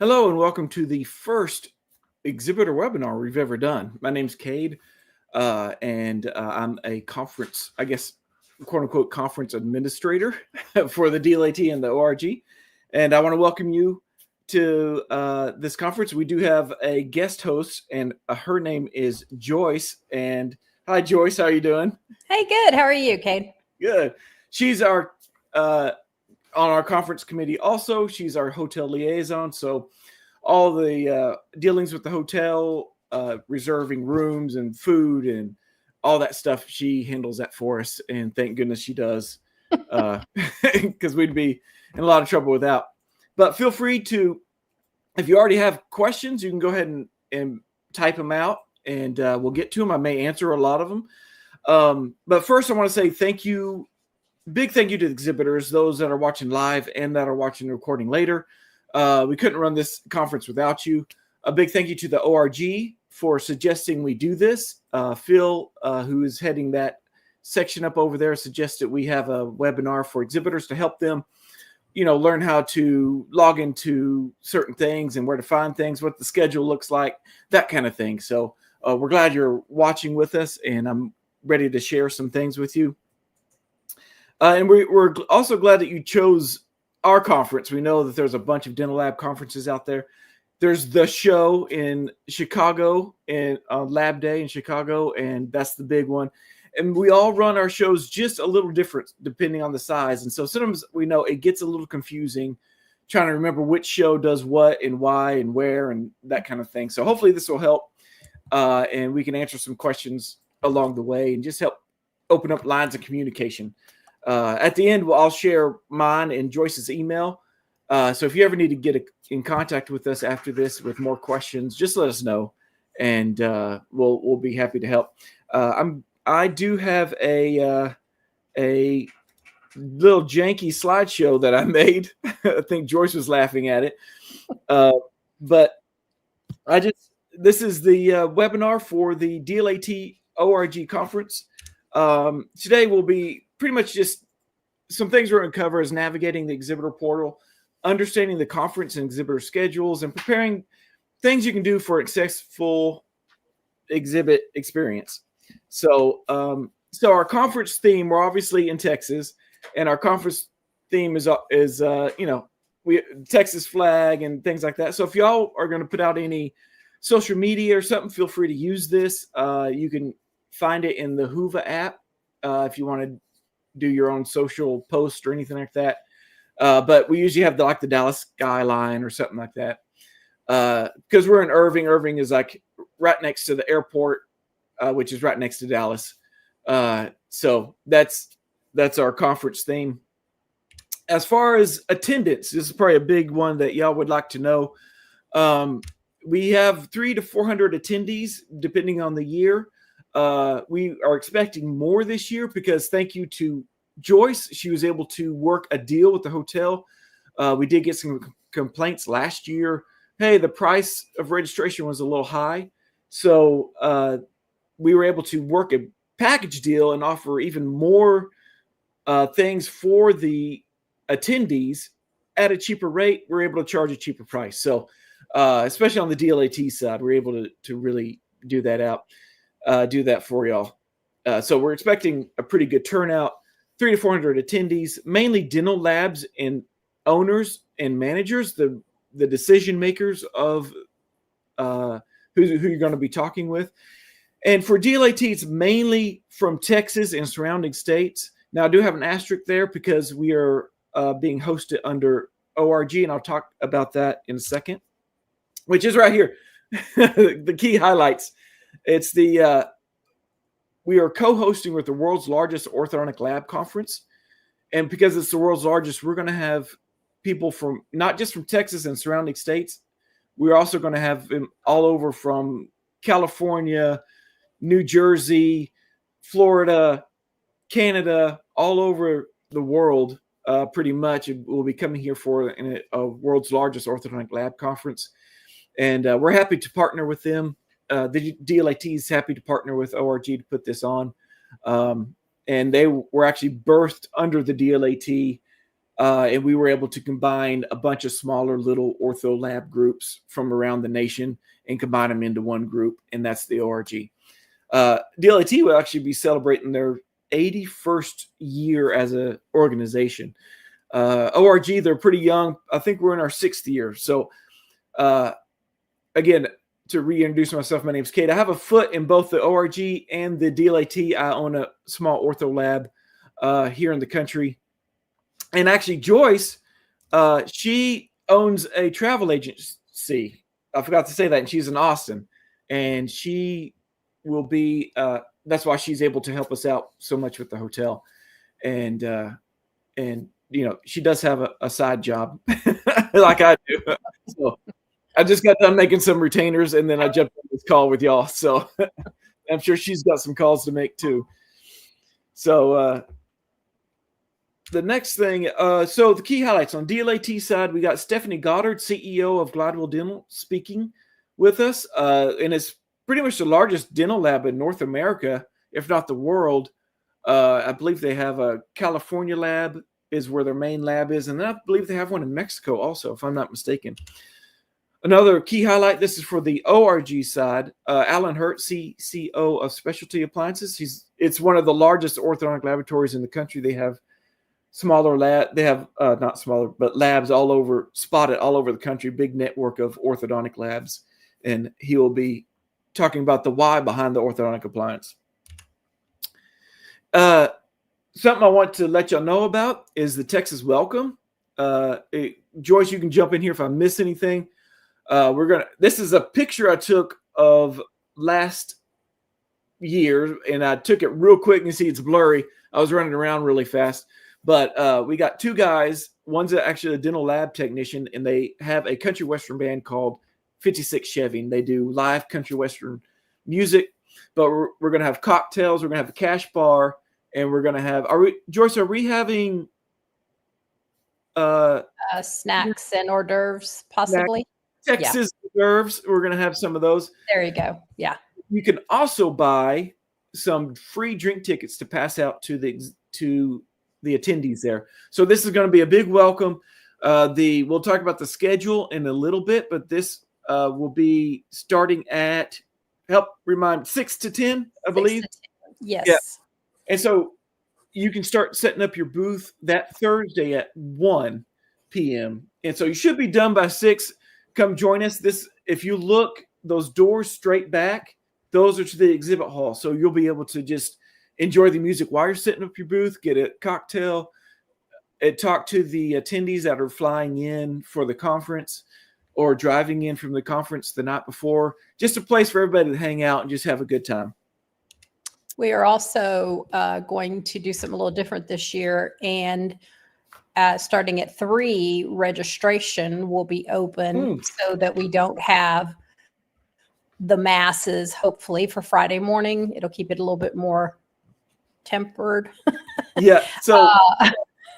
Hello and welcome to the first exhibitor webinar we've ever done. My name's Cade, and I'm a conference, I guess, quote unquote, conference administrator for the DLAT and the ORG. And I want to welcome you to this conference. We do have a guest host, and her name is Joyce. And hi, Joyce. How are you doing? Hey, good. How are you, Cade? Good. She's our on our conference committee. Also, she's our hotel liaison. So all the dealings with the hotel, reserving rooms and food and all that stuff, she handles that for us. And thank goodness she does, because we'd be in a lot of trouble without. But feel free to, if you already have questions, you can go ahead and type them out, and we'll get to them. I may answer a lot of them. But first, I want to say thank you. Big thank you to the exhibitors, those that are watching live and that are watching the recording later. We couldn't run this conference without you. A big thank you to the ORG for suggesting we do this. Phil, who is heading that section up over there, suggested we have a webinar for exhibitors to help them, learn how to log into certain things and where to find things, what the schedule looks like, that kind of thing. So we're glad you're watching with us, and I'm ready to share some things with you. And we're also glad that you chose our conference. We know that there's a bunch of dental lab conferences out there. There's the show in Chicago, and Lab Day in Chicago, and that's the big one. And we all run our shows just a little different depending on the size. And so sometimes we know it gets a little confusing trying to remember which show does what and why and where and that kind of thing. So hopefully this will help, and we can answer some questions along the way and just help open up lines of communication. At the end, I'll share mine and Joyce's email. So if you ever need to get in contact with us after this with more questions, just let us know, and we'll be happy to help. I do have a little janky slideshow that I made. I think Joyce was laughing at it, but this is the webinar for the DLAT ORG conference. Today will be pretty much just some things we're going to cover is navigating the exhibitor portal, understanding the conference and exhibitor schedules, and preparing things you can do for a successful exhibit experience. So our conference theme, we're obviously in Texas, and our conference theme is Texas flag and things like that. So if y'all are going to put out any social media or something, feel free to use this. You can find it in the Hoover app if you want to do your own social post or anything like that. But we usually have the Dallas skyline or something like that. Because we're in Irving. Irving is like right next to the airport, which is right next to Dallas. So that's our conference theme. As far as attendance, this is probably a big one that y'all would like to know. We have 300 to 400 attendees, depending on the year. We are expecting more this year because thank you to Joyce. She was able to work a deal with the hotel. We did get some complaints last year. Hey, the price of registration was a little high. So we were able to work a package deal and offer even more things for the attendees at a cheaper rate. We're able to charge a cheaper price. So especially on the DLAT side, we're able to really do that for y'all. So we're expecting a pretty good turnout, 300 to 400 attendees, mainly dental labs and owners and managers, the decision makers of who you're going to be talking with. And for DLAT, it's mainly from Texas and surrounding states. Now, I do have an asterisk there because we are being hosted under ORG, and I'll talk about that in a second, which is right here. The key highlights. It's we are co-hosting with the world's largest orthodontic lab conference. And because it's the world's largest, we're going to have people from not just from Texas and surrounding states. We're also going to have them all over from California, New Jersey, Florida, Canada, all over the world, pretty much. We'll be coming here for a world's largest orthodontic lab conference. And we're happy to partner with them. The DLAT is happy to partner with ORG to put this on. And they were actually birthed under the DLAT And we were able to combine a bunch of smaller little ortho lab groups from around the nation and combine them into one group, and that's the ORG. DLAT will actually be celebrating their 81st year as an organization. ORG, they're pretty young. I think we're in our 6th year. So, again, to reintroduce myself, my name's Kate. I have a foot in both the ORG and the DLAT. I own a small ortho lab here in the country. And actually, Joyce, she owns a travel agency. I forgot to say that, and she's in Austin. And she will be, that's why she's able to help us out so much with the hotel. And she does have a side job like I do. So I just got done making some retainers, and then I jumped on this call with y'all. So I'm sure she's got some calls to make too. So the next thing, so the key highlights on DLAT side, we got Stephanie Goddard, CEO of Glidewell Dental, speaking with us. And it's pretty much the largest dental lab in North America, if not the world. I believe they have a California lab is where their main lab is. And then I believe they have one in Mexico also, if I'm not mistaken. Another key highlight, this is for the ORG side. Alan Hurt, CCO of Specialty Appliances. It's one of the largest orthodontic laboratories in the country. They have smaller lab. They have not smaller, but labs all over, spotted all over the country. Big network of orthodontic labs, and he will be talking about the why behind the orthodontic appliance. Something I want to let y'all know about is the Texas Welcome. Joyce, you can jump in here if I miss anything. This is a picture I took of last year, and I took it real quick. And you see it's blurry. I was running around really fast. But we got 2 guys. One's actually a dental lab technician, and they have a country western band called 56 Chevy. And they do live country western music. But we're going to have cocktails. We're going to have a cash bar, and we're going to have. Joyce? Are we having snacks and hors d'oeuvres, possibly? Texas hors d'oeuvres. We're going to have some of those. There you go. Yeah. You can also buy some free drink tickets to pass out to the attendees there. So this is going to be a big welcome. We'll talk about the schedule in a little bit, but this will be starting at, help remind, 6 to 10, I believe. 6 to 10. Yes. Yeah. And so you can start setting up your booth that Thursday at 1 p.m. And so you should be done by 6. Come join us. If you look, those doors straight back, those are to the exhibit hall. So you'll be able to just enjoy the music while you're setting up your booth, get a cocktail, and talk to the attendees that are flying in for the conference or driving in from the conference the night before. Just a place for everybody to hang out and just have a good time. We are also going to do something a little different this year. And starting at 3, registration will be open so that we don't have the masses, hopefully, for Friday morning. It'll keep it a little bit more tempered. Yeah. So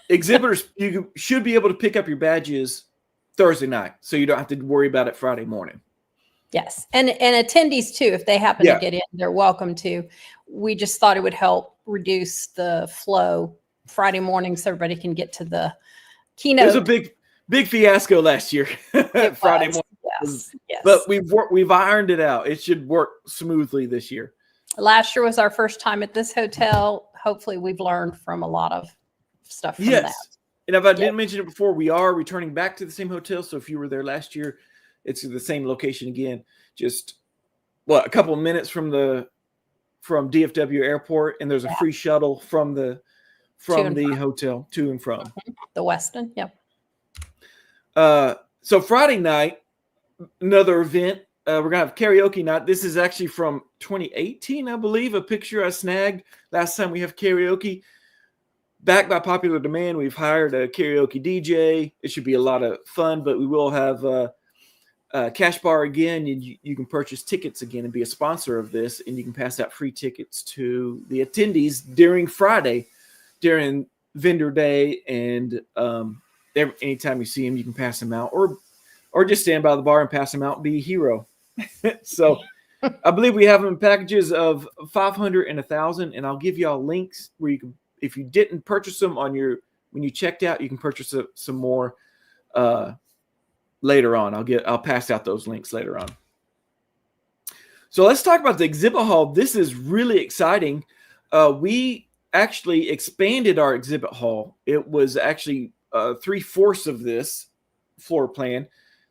exhibitors, you should be able to pick up your badges Thursday night, so you don't have to worry about it Friday morning. Yes. And attendees too, if they happen to get in, they're welcome to. We just thought it would help reduce the flow Friday morning so everybody can get to the keynote. It was a big fiasco last year. Friday morning. Yes. But we've ironed it out. It should work smoothly this year. Last year was our first time at this hotel. Hopefully we've learned from a lot of stuff from that. And if I didn't mention it before, we are returning back to the same hotel. So if you were there last year, it's the same location again. Just a couple of minutes from DFW Airport, and there's a free shuttle from the hotel to and from the Westin. Yep. So Friday night, another event. We're gonna have karaoke night. This is actually from 2018, I believe. A picture I snagged last time we have karaoke. Back by popular demand, we've hired a karaoke DJ. It should be a lot of fun, but we will have a cash bar again. You can purchase tickets again and be a sponsor of this, and you can pass out free tickets to the attendees during Friday, during vendor day, and anytime you see them, you can pass them out, or just stand by the bar and pass them out and be a hero. So I believe we have them in packages of 500 and 1,000, and I'll give y'all links where you can, if you didn't purchase them on your when you checked out, you can purchase some more later on. I'll pass out those links later on. So let's talk about the exhibit hall. This is really exciting. We actually expanded our exhibit hall. It was actually 3/4 of this floor plan.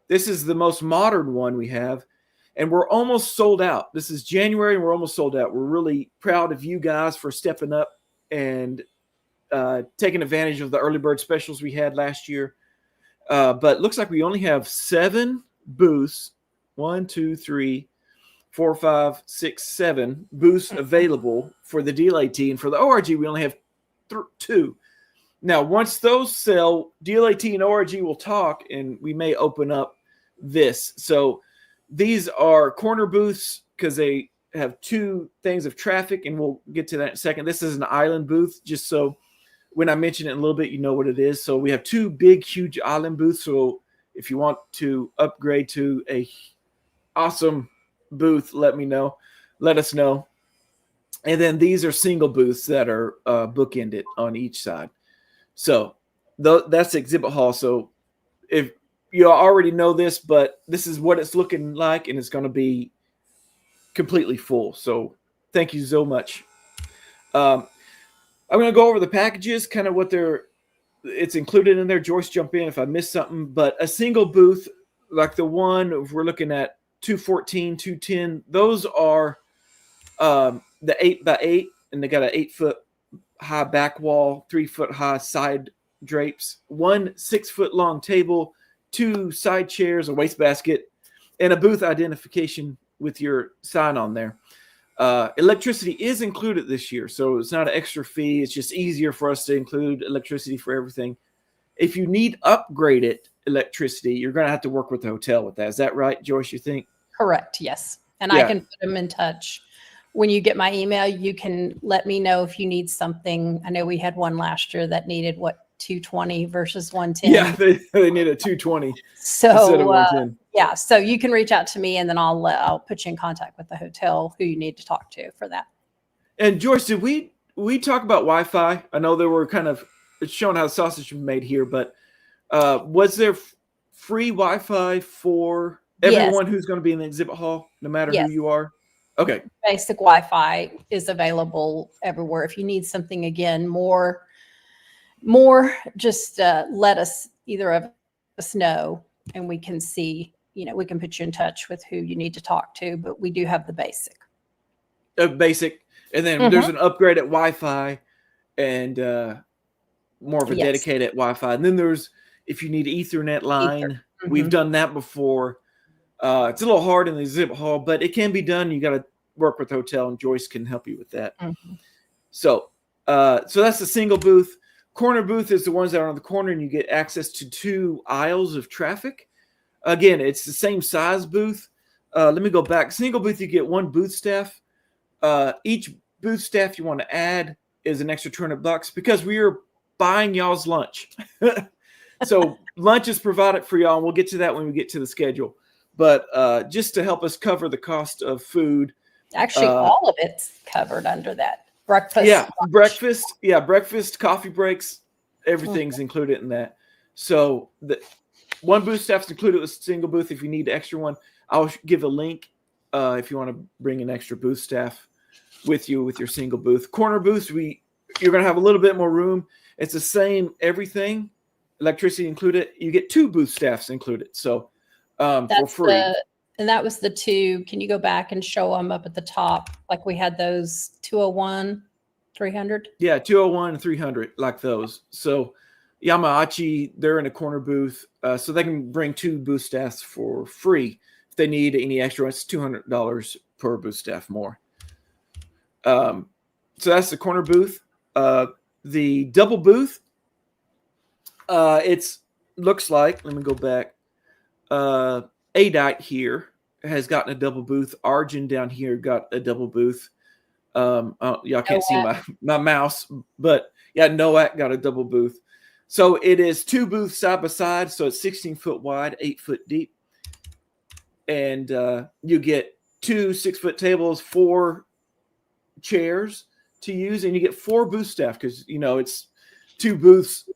This is the most modern one we have, and we're almost sold out. This is January, and we're almost sold out. We're really proud of you guys for stepping up and taking advantage of the early bird specials we had last year. But looks like we only have 7 booths. 1, 2, 3, 4, 5, 6, 7 booths available for the DLAT, and for the ORG we only have 2. Now, once those sell, DLAT and ORG will talk, and we may open up this. So these are corner booths because they have 2 things of traffic, and we'll get to that in a second. This is an island booth, just so when I mention it in a little bit, you know what it is. So we have 2 big, huge island booths. So if you want to upgrade to a awesome booth, let us know. And then these are single booths that are bookended on each side. So that's the exhibit hall. So if you already know this, but this is what it's looking like, and it's going to be completely full. So thank you so much. I'm going to go over the packages, kind of what it's included in there. Joyce, jump in if I missed something. But a single booth, like the one if we're looking at 214, 210, those are the 8x8, and they got an 8-foot high back wall, 3-foot high side drapes, 1 6-foot long table, 2 side chairs, a wastebasket, and a booth identification with your sign on there. Electricity is included this year, so it's not an extra fee. It's just easier for us to include electricity for everything. If you need upgraded electricity, you're going to have to work with the hotel with that. Is that right, Joyce, you think? Correct, yes. And Yeah. I can put them in touch. When you get my email, you can let me know if you need something. I know we had one last year that needed 220 versus 110. Yeah, they need a 220 so instead of 110. yeah, so you can reach out to me, and then I'll put you in contact with the hotel who you need to talk to for that. And Joyce, did we talk about Wi-Fi? I know there were it's showing how the sausage was made here, but was there free Wi-Fi for everyone who's going to be in the exhibit hall, no matter who you are? Okay. Basic Wi-Fi is available everywhere. If you need something, again, more, just let us, either of us know, and we can see, we can put you in touch with who you need to talk to, but we do have the basic. Basic. And then there's an upgraded Wi-Fi and more of a dedicated Wi-Fi. And then there's, if you need Ethernet line, we've done that before. It's a little hard in the exhibit hall, but it can be done. You got to work with the hotel, and Joyce can help you with that. So that's the single booth. Corner booth is the ones that are on the corner, and you get access to 2 aisles of traffic. Again, it's the same size booth. Let me go back. Single booth, you get 1 booth staff. Each booth staff you want to add is an extra $200 because we are buying y'all's lunch. So lunch is provided for y'all, and we'll get to that when we get to the schedule. But just to help us cover the cost of food. Actually, all of it's covered under that. Breakfast. Yeah, breakfast. Yeah, breakfast, coffee breaks, everything's included in that. So the 1 booth staff's included with single booth. If you need the extra one, I'll give a link if you want to bring an extra booth staff with you with your single booth. Corner booths, you're going to have a little bit more room. It's the same everything, electricity included. You get 2 booth staffs included. So for free. And that was the 2. Can you go back and show them up at the top? Like we had those 201, 300. Yeah, 201 and 300, like those. So Yamaachi, they're in a corner booth. So they can bring 2 booth staffs for free. If they need any extra, it's $200 per booth staff more. So that's the corner booth. The double booth, it looks like, let me go back. Adite here has gotten a double booth. Arjun down here got a double booth. Y'all can't see my mouse, but yeah, Noack got a double booth. So it is 2 booths side by side. So it's 16 foot wide, 8 foot deep. And you get 2 6-foot tables, 4 chairs to use, and you get 4 booth staff because, it's 2 booths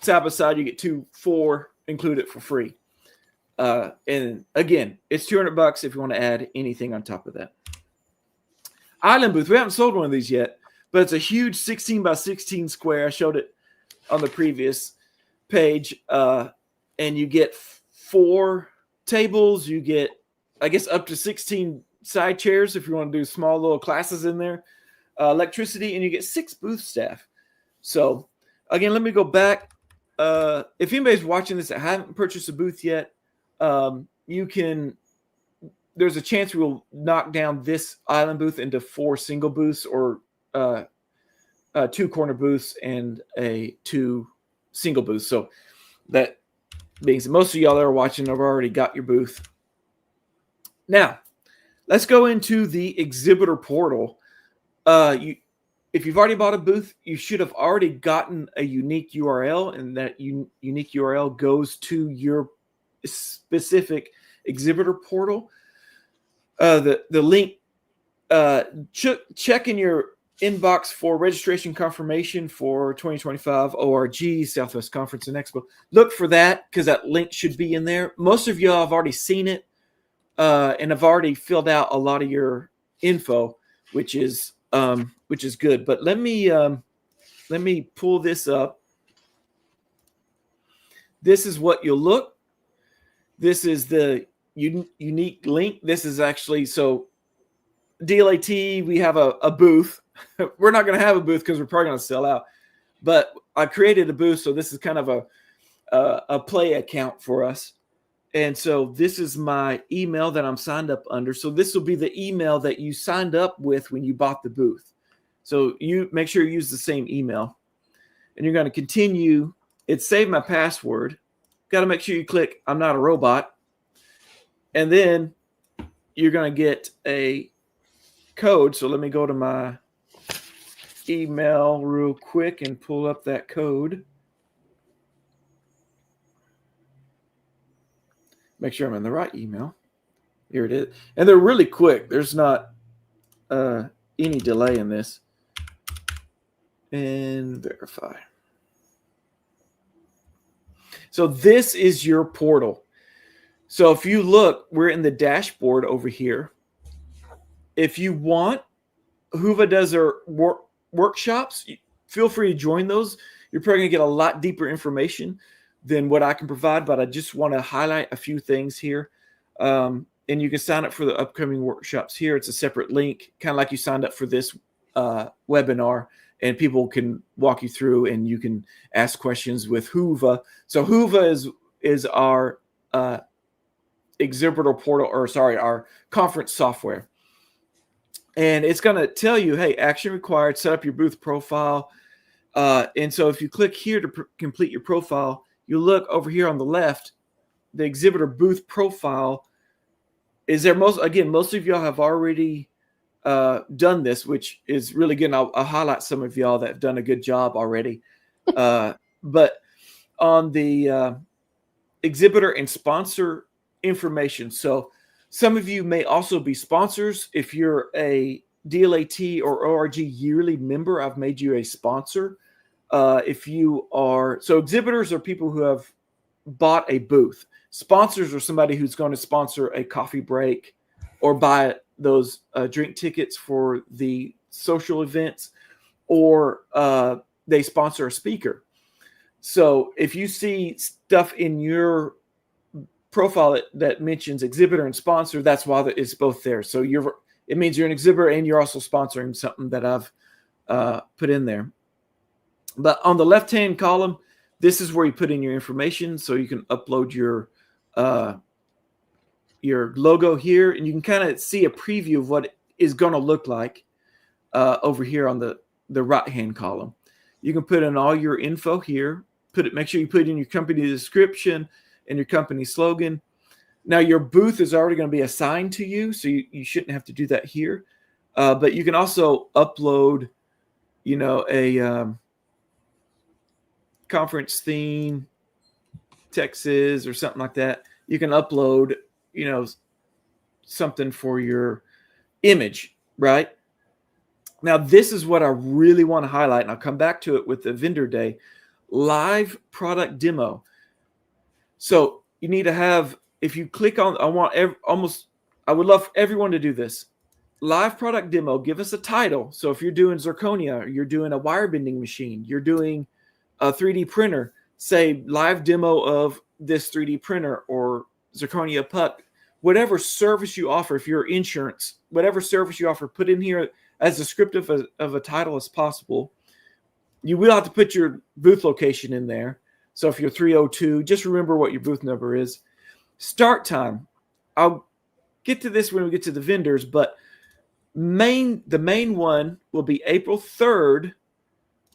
side by side, you get 4 included for free. And again, it's $200 if you want to add anything on top of that. Island booth. We haven't sold one of these yet, but it's a huge 16 by 16 square. I showed it on the previous page. And you get 4 tables. You get, I guess, up to 16 side chairs if you want to do small little classes in there. Electricity, and you get 6 booth staff. So again, let me go back. If anybody's watching this that haven't purchased a booth yet, there's a chance we'll knock down this island booth into 4 single booths, or 2 corner booths and 2 single booths. So that being said, most of y'all that are watching have already got your booth. Now, let's go into the exhibitor portal. If you've already bought a booth, you should have already gotten a unique URL, and that unique URL goes to your specific exhibitor portal. The link, check in your inbox for registration confirmation for 2025 ORG Southwest Conference and Expo. Look for that, because that link should be in there. Most of y'all have already seen it and have already filled out a lot of your info, which is good. But let me pull this up. This is what you'll look. This is the unique link. This is actually, so DLAT, we have a booth. We're not going to have a booth because we're probably going to sell out. But I created a booth, so this is kind of a play account for us. And so this is my email that I'm signed up under. So this will be the email that you signed up with when you bought the booth. So you make sure you use the same email. And you're going to continue. It's save my password. Got to make sure you click I'm not a robot. And then you're going to get a code. So let me go to my email real quick and pull up that code. Make sure I'm in the right email. Here it is. And they're really quick. There's not any delay in this. And verify. So this is your portal. So if you look, we're in the dashboard over here. If you want, Whova does their workshops. Feel free to join those. You're probably going to get a lot deeper information than what I can provide, but I just want to highlight a few things here. And you can sign up for the upcoming workshops here. It's a separate link, kind of like you signed up for this webinar, and people can walk you through, and you can ask questions with Whova. So Whova is our exhibitor portal, or sorry, our conference software. And it's going to tell you, hey, action required, set up your booth profile. And so if you click here to complete your profile, you look over here on the left, the exhibitor booth profile is there. Most of y'all have already done this, which is really good. And I'll highlight some of y'all that have done a good job already. But on the exhibitor and sponsor information. So some of you may also be sponsors. If you're a DLAT or ORG yearly member, I've made you a sponsor. If you are, so exhibitors are people who have bought a booth. Sponsors are somebody who's going to sponsor a coffee break or buy those drink tickets for the social events, or they sponsor a speaker. So if you see stuff in your profile that mentions exhibitor and sponsor, that's why it's both there. So it means you're an exhibitor and you're also sponsoring something that I've put in there. But on the left-hand column, this is where you put in your information. So you can upload your logo here, and you can kind of see a preview of what it is going to look like over here on the right-hand column. You can put in all your info here. Make sure you put in your company description and your company slogan. Now, your booth is already going to be assigned to you, so you shouldn't have to do that here. But you can also upload, a conference theme, Texas, or something like that. You can upload, something for your image, right? Now, this is what I really want to highlight, and I'll come back to it with the vendor day. live product demo. So you need to have, if you click on, I would love everyone to do this. Live product demo, give us a title. So if you're doing zirconia, you're doing a wire bending machine, you're doing a 3D printer, say live demo of this 3D printer or zirconia puck, whatever service you offer. If you're insurance, whatever service you offer, put in here as descriptive of a title as possible. You will have to put your booth location in there. So if you're 302, just remember what your booth number is. Start time. I'll get to this when we get to the vendors, but the main one will be April 3rd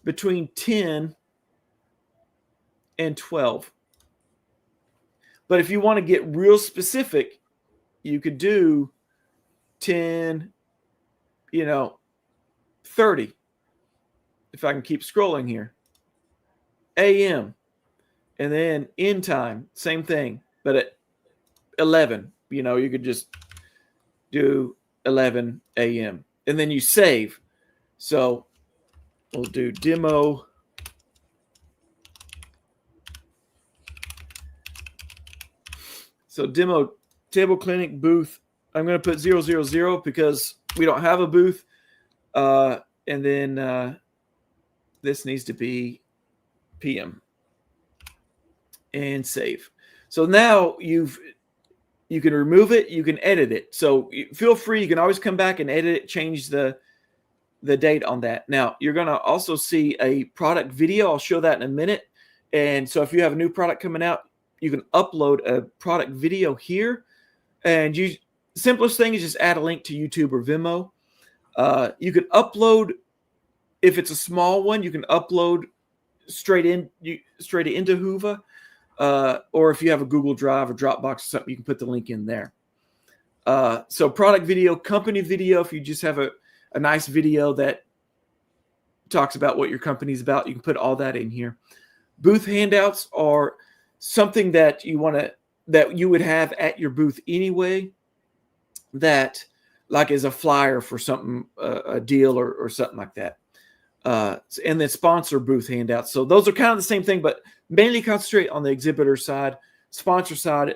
between 10 and 12. But if you want to get real specific, you could do 10, 30. If I can keep scrolling here. AM. And then end time, same thing, but at 11. You could just do 11 a.m. and then you save. So we'll do demo. So demo table clinic booth. I'm going to put 000 because we don't have a booth. And then this needs to be PM and save. So now you can remove it, you can edit it. So feel free, you can always come back and edit it, change the date on that. Now you're going to also see a product video. I'll show that in a minute. And so if you have a new product coming out, you can upload a product video here. And simplest thing is just add a link to YouTube or Vimeo. You can upload, if it's a small one, you can upload straight into Whova. Or if you have a Google Drive or Dropbox or something, you can put the link in there. So product video, company video, if you just have a nice video that talks about what your company's about, you can put all that in here. Booth handouts are something that you would have at your booth anyway, that like is a flyer for something, a deal or something like that. And then sponsor booth handouts. So those are kind of the same thing, but mainly concentrate on the exhibitor side. Sponsor side,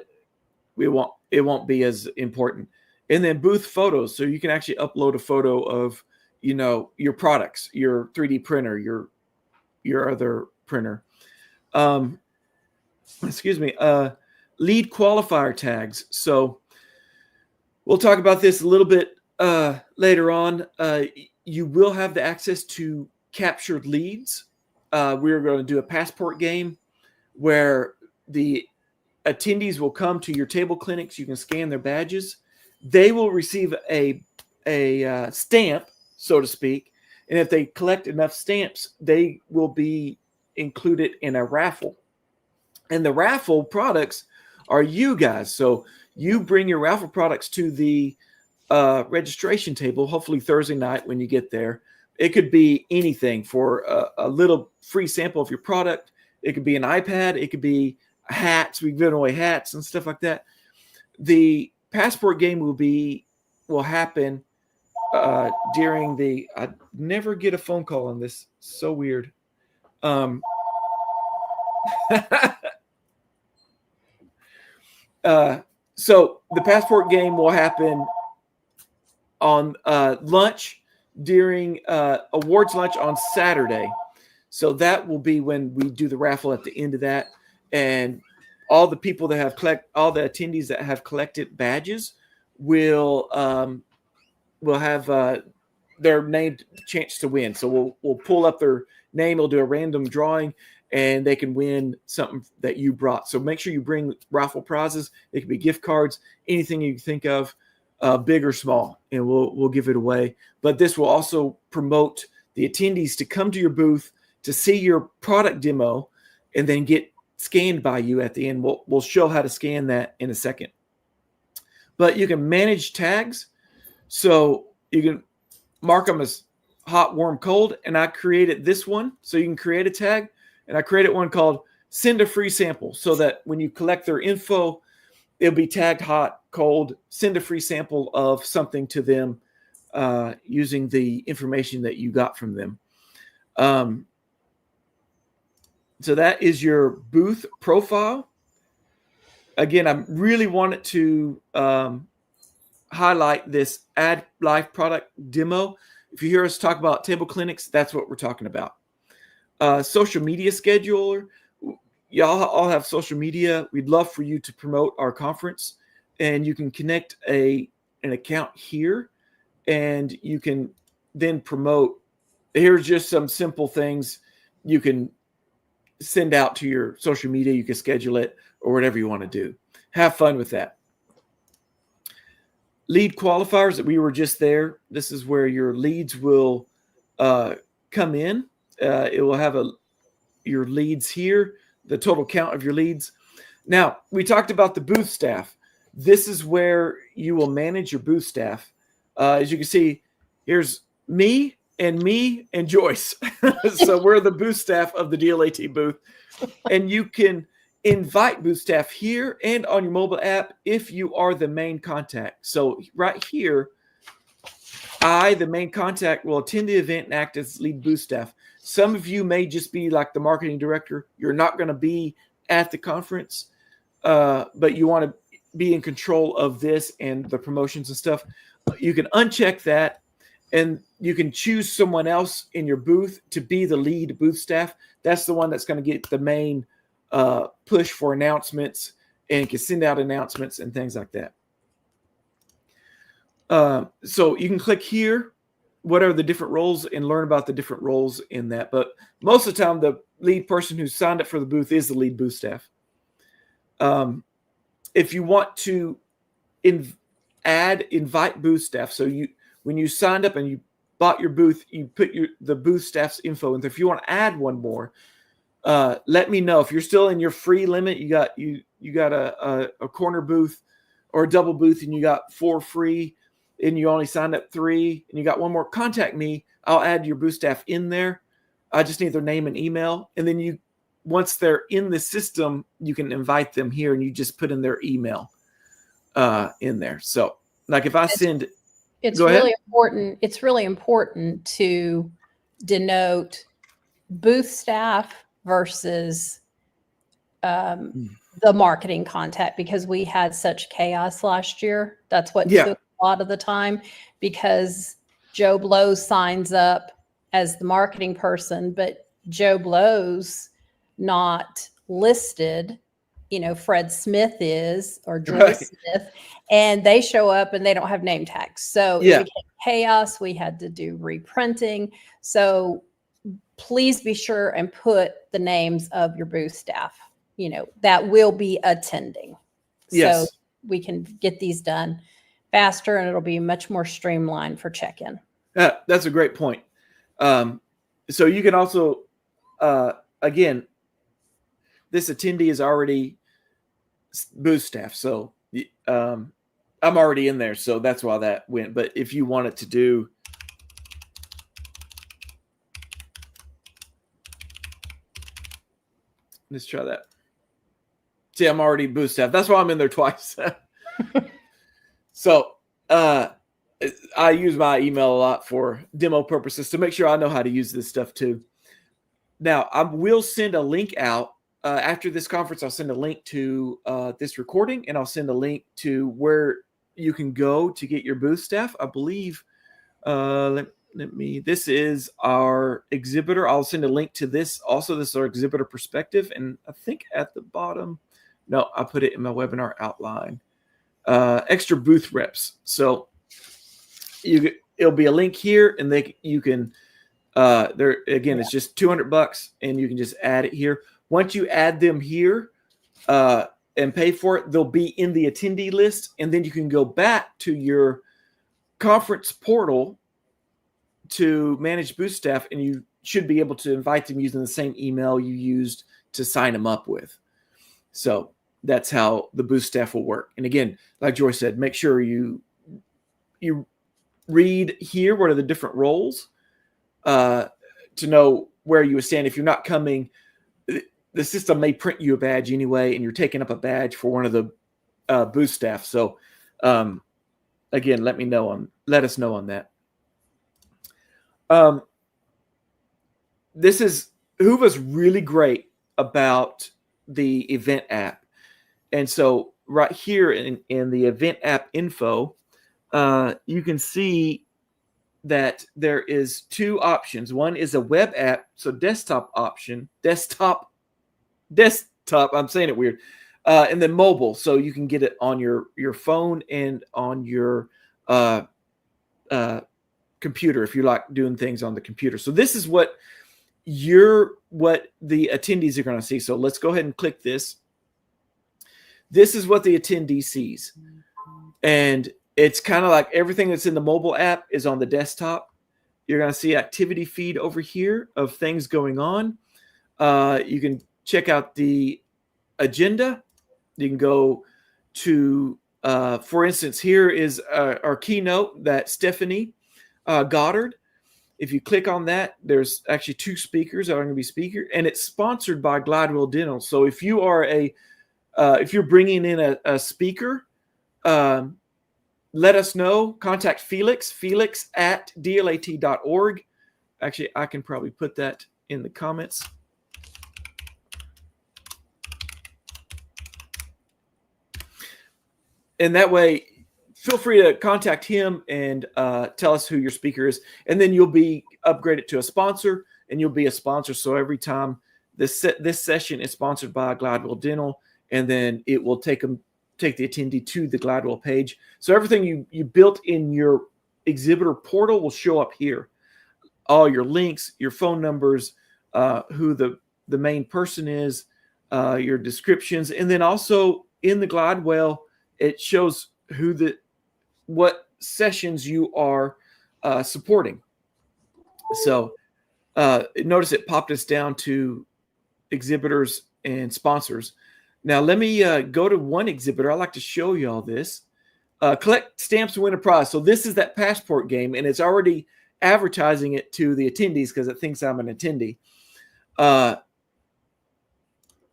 it won't be as important. And then booth photos. So you can actually upload a photo of, your products, your 3D printer, your other printer. Lead qualifier tags. So we'll talk about this a little bit later on. You will have the access to captured leads. We're going to do a passport game where the attendees will come to your table clinics. You can scan their badges. They will receive a stamp, so to speak. And if they collect enough stamps, they will be included in a raffle. And the raffle products are you guys. So you bring your raffle products to the registration table, hopefully Thursday night when you get there. It could be anything for a little free sample of your product. It could be an iPad. It could be hats. We've given away hats and stuff like that. The passport game will happen during I never get a phone call on this. So weird. So the passport game will happen on lunch during awards lunch on Saturday. So that will be when we do the raffle at the end of that. And all the people that all the attendees that have collected badges will have their named chance to win. So we'll pull up their name. We'll do a random drawing, and they can win something that you brought. So make sure you bring raffle prizes. It could be gift cards, anything you can think of, big or small, and we'll give it away. But this will also promote the attendees to come to your booth to see your product demo and then get scanned by you at the end. We'll show how to scan that in a second. But you can manage tags. So you can mark them as hot, warm, cold. And I created this one. So you can create a tag. And I created one called send a free sample, so that when you collect their info, it'll be tagged hot, cold, send a free sample of something to them using the information that you got from them. So that is your booth profile. Again, I really wanted to highlight this Add Live product demo. If you hear us talk about table clinics, that's what we're talking about. Social media scheduler. Y'all all have social media. We'd love for you to promote our conference, and you can connect an account here, and you can then promote. Here's just some simple things you can send out to your social media. You can schedule it or whatever you want to do. Have fun with that. Lead qualifiers that we were just there. This is where your leads will come in. It will have your leads here, the total count of your leads. Now, we talked about the booth staff. This is where you will manage your booth staff. As you can see, here's me and Joyce. So we're the booth staff of the DLAT booth. And you can invite booth staff here and on your mobile app if you are the main contact. So right here, I, the main contact, will attend the event and act as lead booth staff. Some of you may just be like the marketing director. You're not going to be at the conference, but you want to be in control of this and the promotions and stuff. You can uncheck that, and you can choose someone else in your booth to be the lead booth staff. That's the one that's going to get the main push for announcements and can send out announcements and things like that. So you can click here, what are the different roles, and learn about the different roles in that. But most of the time, the lead person who signed up for the booth is the lead booth staff. If you want to invite booth staff, so when you signed up and you bought your booth, you put the booth staff's info in there. If you want to add one more, let me know. If you're still in your free limit, you got a corner booth or a double booth, and you got 4 free, and you only signed up 3, and you got 1 more, contact me. I'll add your booth staff in there. I just need their name and email. And then once they're in the system, you can invite them here, and you just put in their email in there. So like if I send, it's really important. It's really important to denote booth staff versus the marketing contact, because we had such chaos last year. That's what took a lot of the time, because Joe Blow signs up as the marketing person, but Joe Blow's not listed. Fred Smith is, or Joy Smith, and they show up and they don't have name tags. So it became chaos. We had to do reprinting. So please be sure and put the names of your booth staff, that will be attending. Yes. So we can get these done faster, and it'll be much more streamlined for check-in. That's a great point. So you can also, again, this attendee is already booth staff. So I'm already in there. So that's why that went. But if you wanted to do, let's try that. See, I'm already booth staff. That's why I'm in there twice. So I use my email a lot for demo purposes to make sure I know how to use this stuff too. Now, I will send a link out after this conference. I'll send a link to this recording, and I'll send a link to where you can go to get your booth staff. I believe, this is our exhibitor. I'll send a link to this. Also, this is our exhibitor perspective. And I think at the bottom, no, I put it in my webinar outline. Extra booth reps. So it'll be a link here, and you can there again, it's just $200, and you can just add it here. Once you add them here and pay for it, they'll be in the attendee list, and then you can go back to your conference portal to manage booth staff, and you should be able to invite them using the same email you used to sign them up with. So that's how the booth staff will work. And again, like Joy said, make sure you read here what are the different roles to know where you would stand. If you're not coming, the system may print you a badge anyway, and you're taking up a badge for one of the booth staff. So again, let us know on that. This is Whova's really great about the event app. And so right here in the event app info, you can see that there is two options. One is a web app, so desktop option, desktop, I'm saying it weird, and then mobile, so you can get it on your phone and on your computer if you like doing things on the computer. So this is what the attendees are going to see. So let's go ahead and click this. This is what the attendee sees. And it's kind of like everything that's in the mobile app is on the desktop. You're going to see activity feed over here of things going on. You can check out the agenda. You can go to, for instance, here is our keynote that Stephanie Goddard. If you click on that, there's actually two speakers that are going to be speakers, and it's sponsored by Gladwell Dental. So if you are if you're bringing in a speaker, let us know. Contact Felix at DLAT.org. Actually, I can probably put that in the comments. And that way, feel free to contact him and tell us who your speaker is. And then you'll be upgraded to a sponsor, and you'll be a sponsor. So every time this session is sponsored by Gladwell Dental, and then it will take the attendee to the Gladwell page. So everything you built in your exhibitor portal will show up here. All your links, your phone numbers, who the main person is, your descriptions, and then also in the Gladwell, it shows what sessions you are supporting. So notice it popped us down to exhibitors and sponsors. Now let me go to one exhibitor. I like to show you all this. Collect stamps to win a prize. So this is that passport game, and it's already advertising it to the attendees because it thinks I'm an attendee.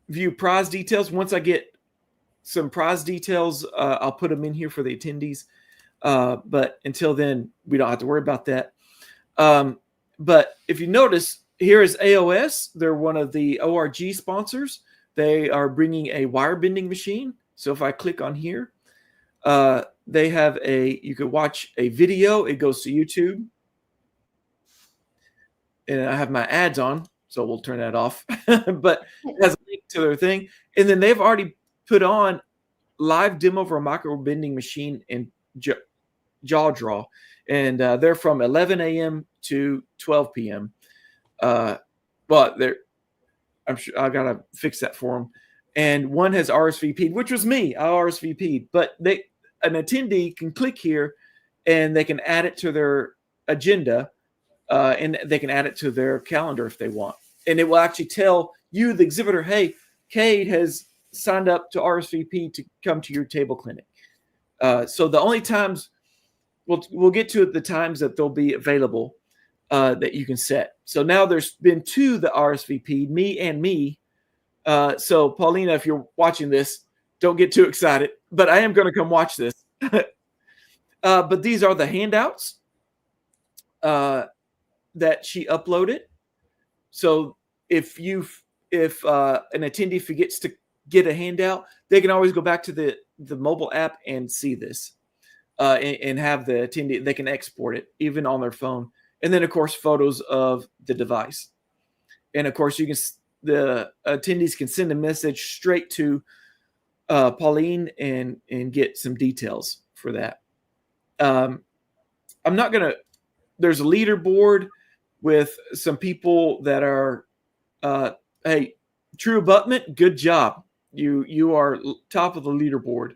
View prize details. Once I get some prize details, I'll put them in here for the attendees. But until then, we don't have to worry about that. But if you notice, here is AOS. They're one of the ORG sponsors. They are bringing a wire bending machine. So if I click on here, they have you could watch a video. It goes to YouTube. And I have my ads on, so we'll turn that off. But it has a link to their thing. And then they've already put on live demo for a micro bending machine and jaw draw. And they're from 11 a.m. to 12 p.m. But I'm sure I gotta fix that for them. And one has RSVP'd, which was me. I RSVP'd, but an attendee can click here and they can add it to their agenda, and they can add it to their calendar if they want. And it will actually tell you, the exhibitor, hey, Cade has signed up to RSVP to come to your table clinic. So the only times we'll get to the times that they'll be available that you can set. So now there's been two that RSVP'd, me and me. So Paulina, if you're watching this, don't get too excited, but I am going to come watch this. But these are the handouts that she uploaded. So if an attendee forgets to get a handout, they can always go back to the mobile app and see this, and have the attendee, they can export it even on their phone. And then of course, photos of the device. And of course the attendees can send a message straight to Pauline and get some details for that. There's a leaderboard with some people that are, hey, True Abutment, good job. You are top of the leaderboard.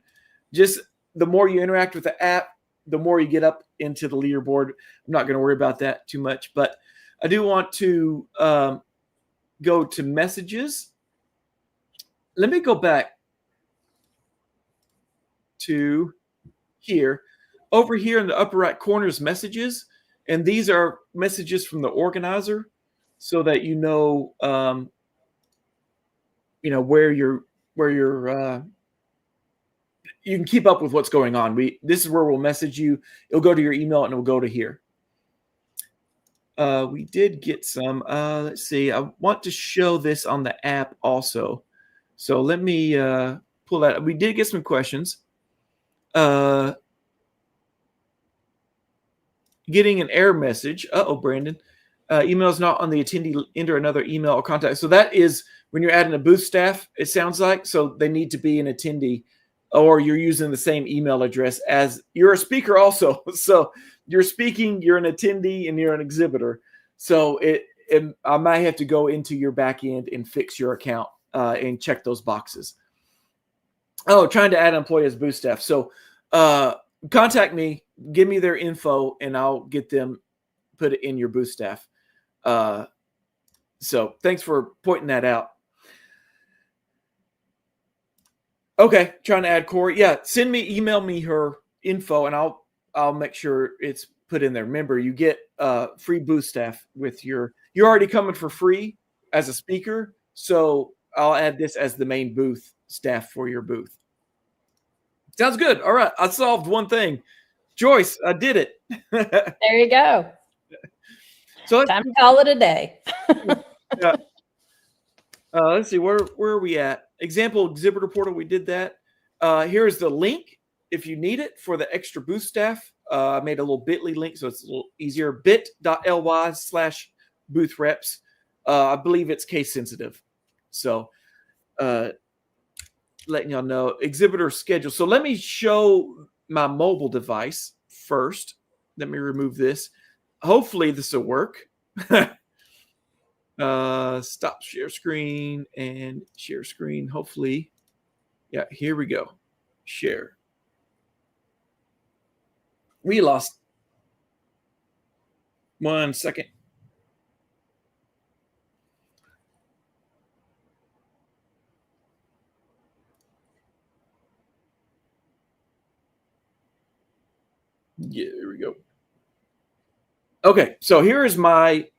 Just the more you interact with the app, the more you get up into the leaderboard. I'm not going to worry about that too much, but I do want to go to messages. Let me go back to here. Over here in the upper right corner is messages, and these are messages from the organizer, so that you know where you're you can keep up with what's going on. This is where we'll message you. It'll go to your email and it'll go to here. We did get some. Let's see. I want to show this on the app also. So let me pull that. We did get some questions. Getting an error message. Uh-oh, Brandon. Email is not on the attendee. Enter another email or contact. So that is when you're adding a booth staff, it sounds like. So they need to be an attendee, or you're using the same email address as you're a speaker also. So you're speaking, you're an attendee, and you're an exhibitor. So I might have to go into your back end and fix your account and check those boxes. Oh, trying to add an employee as booth staff. So contact me, give me their info, and I'll get them put it in your booth staff. So thanks for pointing that out. Okay, trying to add Corey. Yeah, email me her info, and I'll make sure it's put in there. Remember, you get free booth staff with you're already coming for free as a speaker, so I'll add this as the main booth staff for your booth. Sounds good. All right, I solved one thing. Joyce, I did it. There you go. So time to call it a day. Yeah. Let's see, where are we at? Example exhibitor portal, we did that. Here's the link if you need it for the extra booth staff. I made a little bit.ly link so it's a little easier. bit.ly/booth reps. I believe it's case sensitive. So letting y'all know. Exhibitor schedule. So let me show my mobile device first. Let me remove this. Hopefully this will work. Stop share screen and share screen. Hopefully. Yeah, here we go. Share. We lost 1 second. Yeah, there we go. Okay, so here is my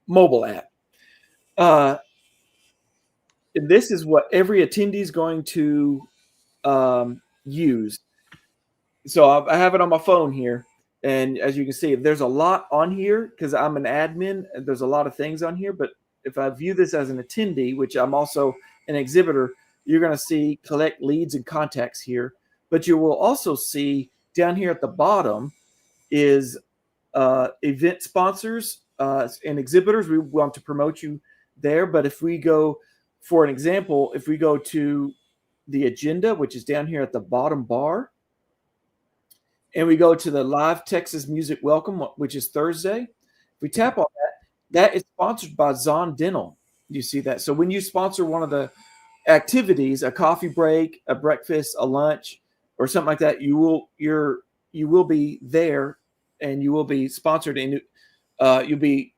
mobile app. This is what every attendee is going to use. So I have it on my phone here. And as you can see, there's a lot on here because I'm an admin. There's a lot of things on here. But if I view this as an attendee, which I'm also an exhibitor, you're going to see collect leads and contacts here. But you will also see down here at the bottom is event sponsors and exhibitors. We want to promote you there. But if we go, for an example, if we go to the agenda, which is down here at the bottom bar, and we go to the Live Texas Music Welcome, which is Thursday, if we tap on that is sponsored by Zahn Dental. You see that? So when you sponsor one of the activities, a coffee break, a breakfast, a lunch, or something like that, you will be there, and you will be sponsored, and you'll be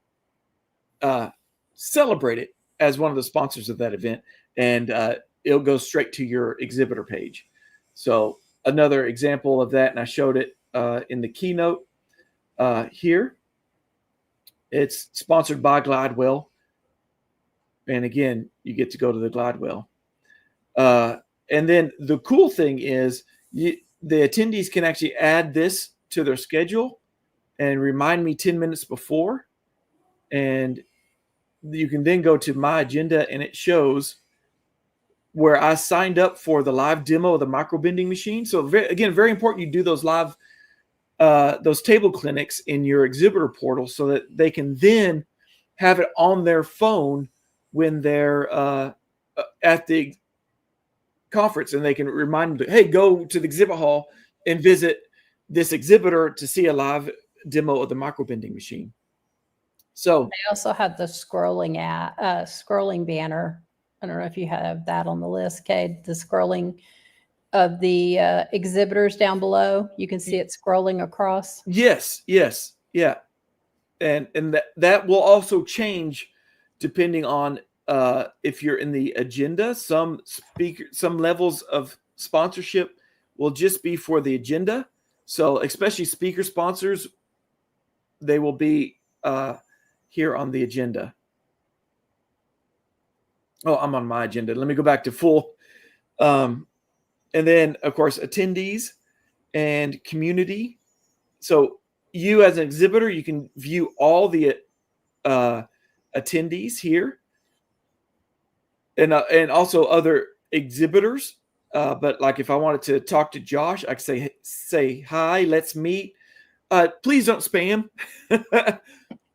celebrated as one of the sponsors of that event, and it'll go straight to your exhibitor page. So another example of that, and I showed it in the keynote here. It's sponsored by Glidewell. And again, you get to go to the Glidewell. And then the cool thing is the attendees can actually add this to their schedule and remind me 10 minutes before. And you can then go to my agenda, and it shows where I signed up for the live demo of the micro bending machine. So very important you do those live, those table clinics in your exhibitor portal so that they can then have it on their phone when they're at the conference, and they can remind them, hey, go to the exhibit hall and visit this exhibitor to see a live demo of the micro bending machine. So they also have the scrolling banner. I don't know if you have that on the list, Cade, the scrolling of the exhibitors down below. You can see it scrolling across. Yes. Yeah. And that will also change depending on if you're in the agenda. Some levels of sponsorship will just be for the agenda. So especially speaker sponsors, they will be here on the agenda. Oh, I'm on my agenda. Let me go back to full. And then, of course, attendees and community. So you as an exhibitor, you can view all the attendees here, and also other exhibitors. But like if I wanted to talk to Josh, I could say hi, let's meet. Please don't spam the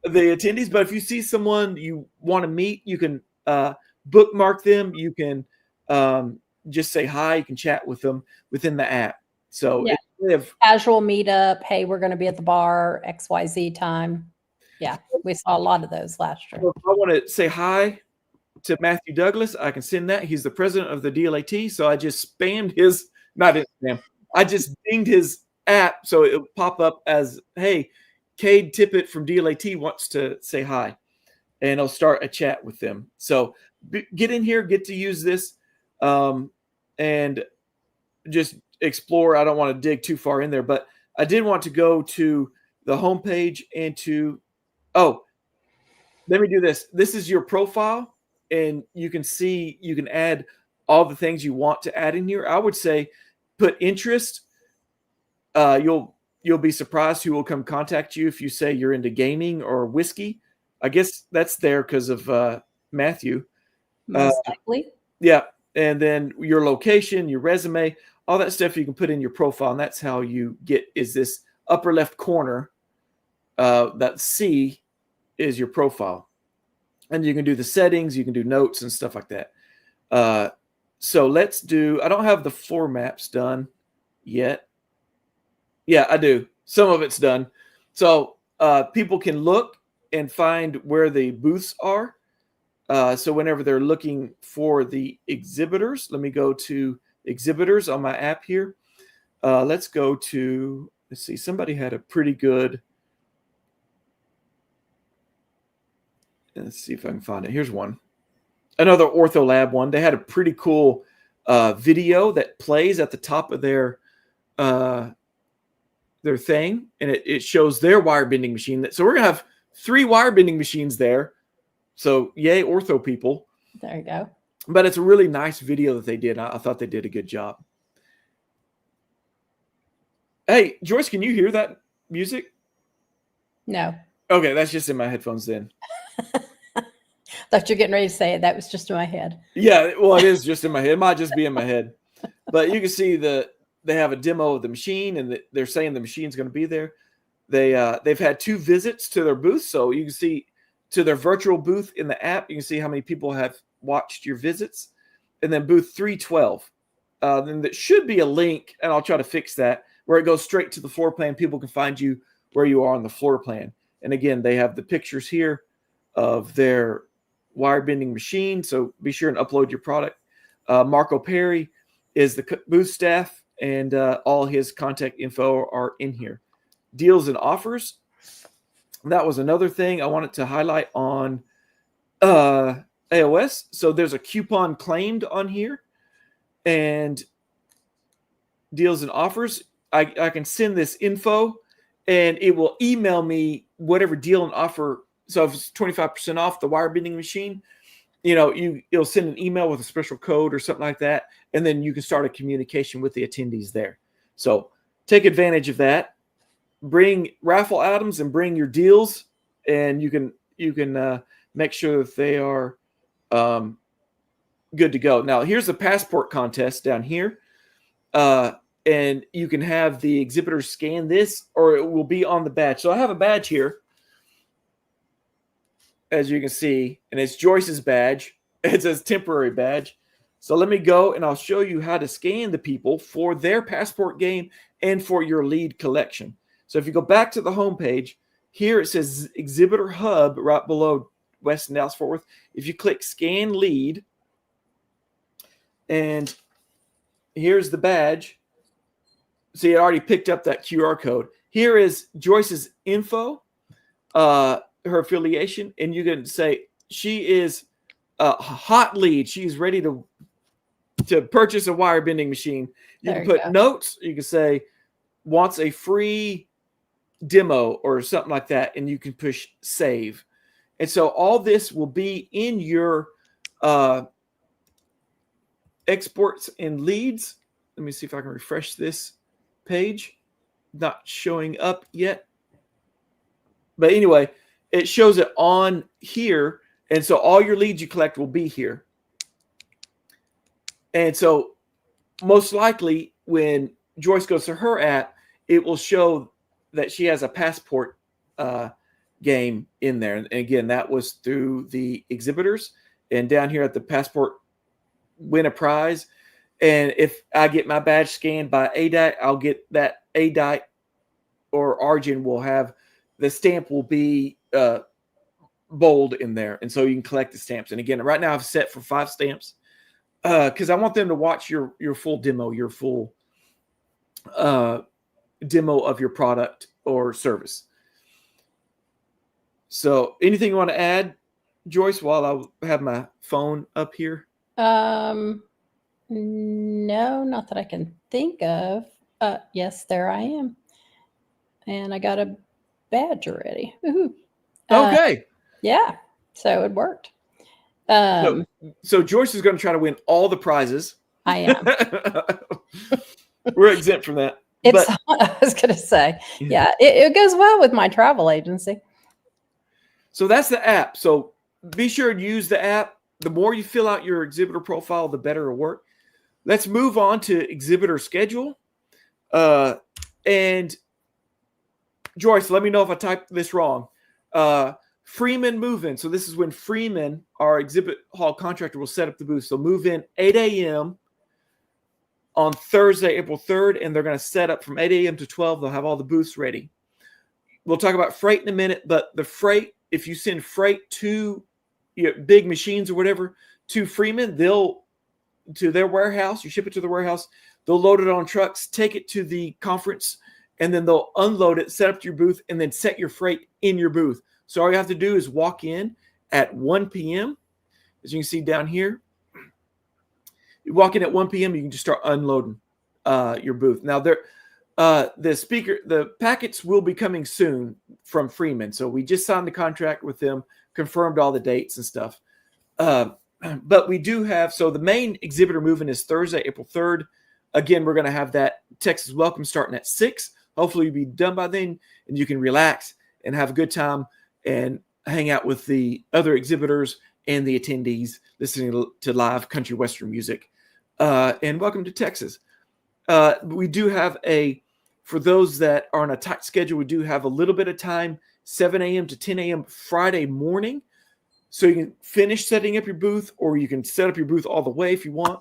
attendees. But if you see someone you want to meet, you can bookmark them. You can just say hi. You can chat with them within the app. So yeah. Casual meetup. Hey, we're going to be at the bar XYZ time. Yeah, we saw a lot of those last year. If I want to say hi to Matthew Douglas, I can send that. He's the president of the DLAT. So I just spammed his, not his spam. I just dinged his app so it'll pop up as, hey, Cade Tippett from DLAT wants to say hi. And I'll start a chat with them. So get in here, get to use this, and just explore. I don't want to dig too far in there, but I did want to go to the homepage and to, let me do this. This is your profile, and you can see, you can add all the things you want to add in here. I would say put interest. You'll be surprised who will come contact you if you say you're into gaming or whiskey. I guess that's there because of Matthew. Most likely. Yeah. And then your location, your resume, all that stuff you can put in your profile. And that's how you get, is this upper left corner, that C is your profile. And you can do the settings, you can do notes and stuff like that. So let's do, I don't have the floor maps done yet. Yeah, I do. Some of it's done. So people can look and find where the booths are. So whenever they're looking for the exhibitors, let me go to exhibitors on my app here. Let's go to, let's see, somebody had a pretty good, let's see if I can find it. Here's one. Another OrthoLab one. They had a pretty cool video that plays at the top of their thing, and it shows their wire bending machine. So we're going to have 3 wire bending machines there. So yay, ortho people. There you go. But it's a really nice video that they did. I thought they did a good job. Hey, Joyce, can you hear that music? No. Okay, that's just in my headphones then. Thought you're getting ready to say it. That was just in my head. Yeah, well, it is just in my head. It might just be in my head. But you can see they have a demo of the machine, and they're saying the machine's going to be there. They've had 2 visits to their booth, so you can see to their virtual booth in the app. You can see how many people have watched your visits, and then booth 312. Then there should be a link, and I'll try to fix that, where it goes straight to the floor plan. People can find you where you are on the floor plan. And again, they have the pictures here of their wire bending machine. So be sure and upload your product. Marco Perry is the booth staff, and all his contact info are in here. Deals and offers. That was another thing I wanted to highlight on AOS. So there's a coupon claimed on here, and deals and offers. I can send this info, and it will email me whatever deal and offer. So if it's 25% off the wire bending machine, it'll send an email with a special code or something like that, and then you can start a communication with the attendees there. So take advantage of that. Bring raffle items and bring your deals, and you can make sure that they are good to go. Now here's the passport contest down here, and you can have the exhibitors scan this, or it will be on the badge. So I have a badge here, as you can see, and it's Joyce's badge. It says temporary badge. So let me go, and I'll show you how to scan the people for their passport game and for your lead collection. So if you go back to the home page, here it says Exhibitor Hub right below Westin Dallas Fort Worth. If you click Scan Lead, and here's the badge. See, it already picked up that QR code. Here is Joyce's info, her affiliation, and you can say she is a hot lead. She's ready to purchase a wire bending machine. You can put notes. You can say wants a free demo or something like that, and you can push save. And so all this will be in your exports and leads. Let me see if I can refresh this page. Not showing up yet. But anyway, it shows it on here. And so all your leads you collect will be here. And so most likely when Joyce goes to her app, it will show that she has a passport game in there. And again, that was through the exhibitors. And down here at the passport, win a prize. And if I get my badge scanned by ADAT, I'll get that ADAT or Argent will have the stamp will be bold in there. And so you can collect the stamps. And again, right now I've set for 5 stamps because I want them to watch your full demo, your full demo of your product or service. So anything you want to add, Joyce, while I have my phone up here? No, not that I can think of. Yes, there I am. And I got a badge already. Okay. Yeah, so it worked. So Joyce is going to try to win all the prizes. I am. We're exempt from that. I was going to say, yeah, it goes well with my travel agency. So that's the app. So be sure to use the app. The more you fill out your exhibitor profile, the better it'll work. Let's move on to exhibitor schedule. And Joyce, let me know if I typed this wrong. Freeman move-in. So this is when Freeman, our exhibit hall contractor, will set up the booth. So move in 8 a.m. on Thursday, April 3rd, and they're going to set up from 8 a.m. to 12. They'll have all the booths ready. We'll talk about freight in a minute, but the freight, if you send freight to big machines or whatever to Freeman, they'll to their warehouse. You ship it to the warehouse. They'll load it on trucks, take it to the conference, and then they'll unload it, set up your booth, and then set your freight in your booth. So all you have to do is walk in at 1 p.m. As you can see down here. You walk in at 1 p.m., you can just start unloading your booth. Now, the packets will be coming soon from Freeman. So we just signed the contract with them, confirmed all the dates and stuff. But we do have, so the main exhibitor move-in is Thursday, April 3rd. Again, we're going to have that Texas Welcome starting at 6. Hopefully you'll be done by then and you can relax and have a good time and hang out with the other exhibitors and the attendees listening to live country western music. And welcome to Texas. We do have for those that are on a tight schedule, we do have a little bit of time, 7 a.m. to 10 a.m. Friday morning. So you can finish setting up your booth, or you can set up your booth all the way if you want.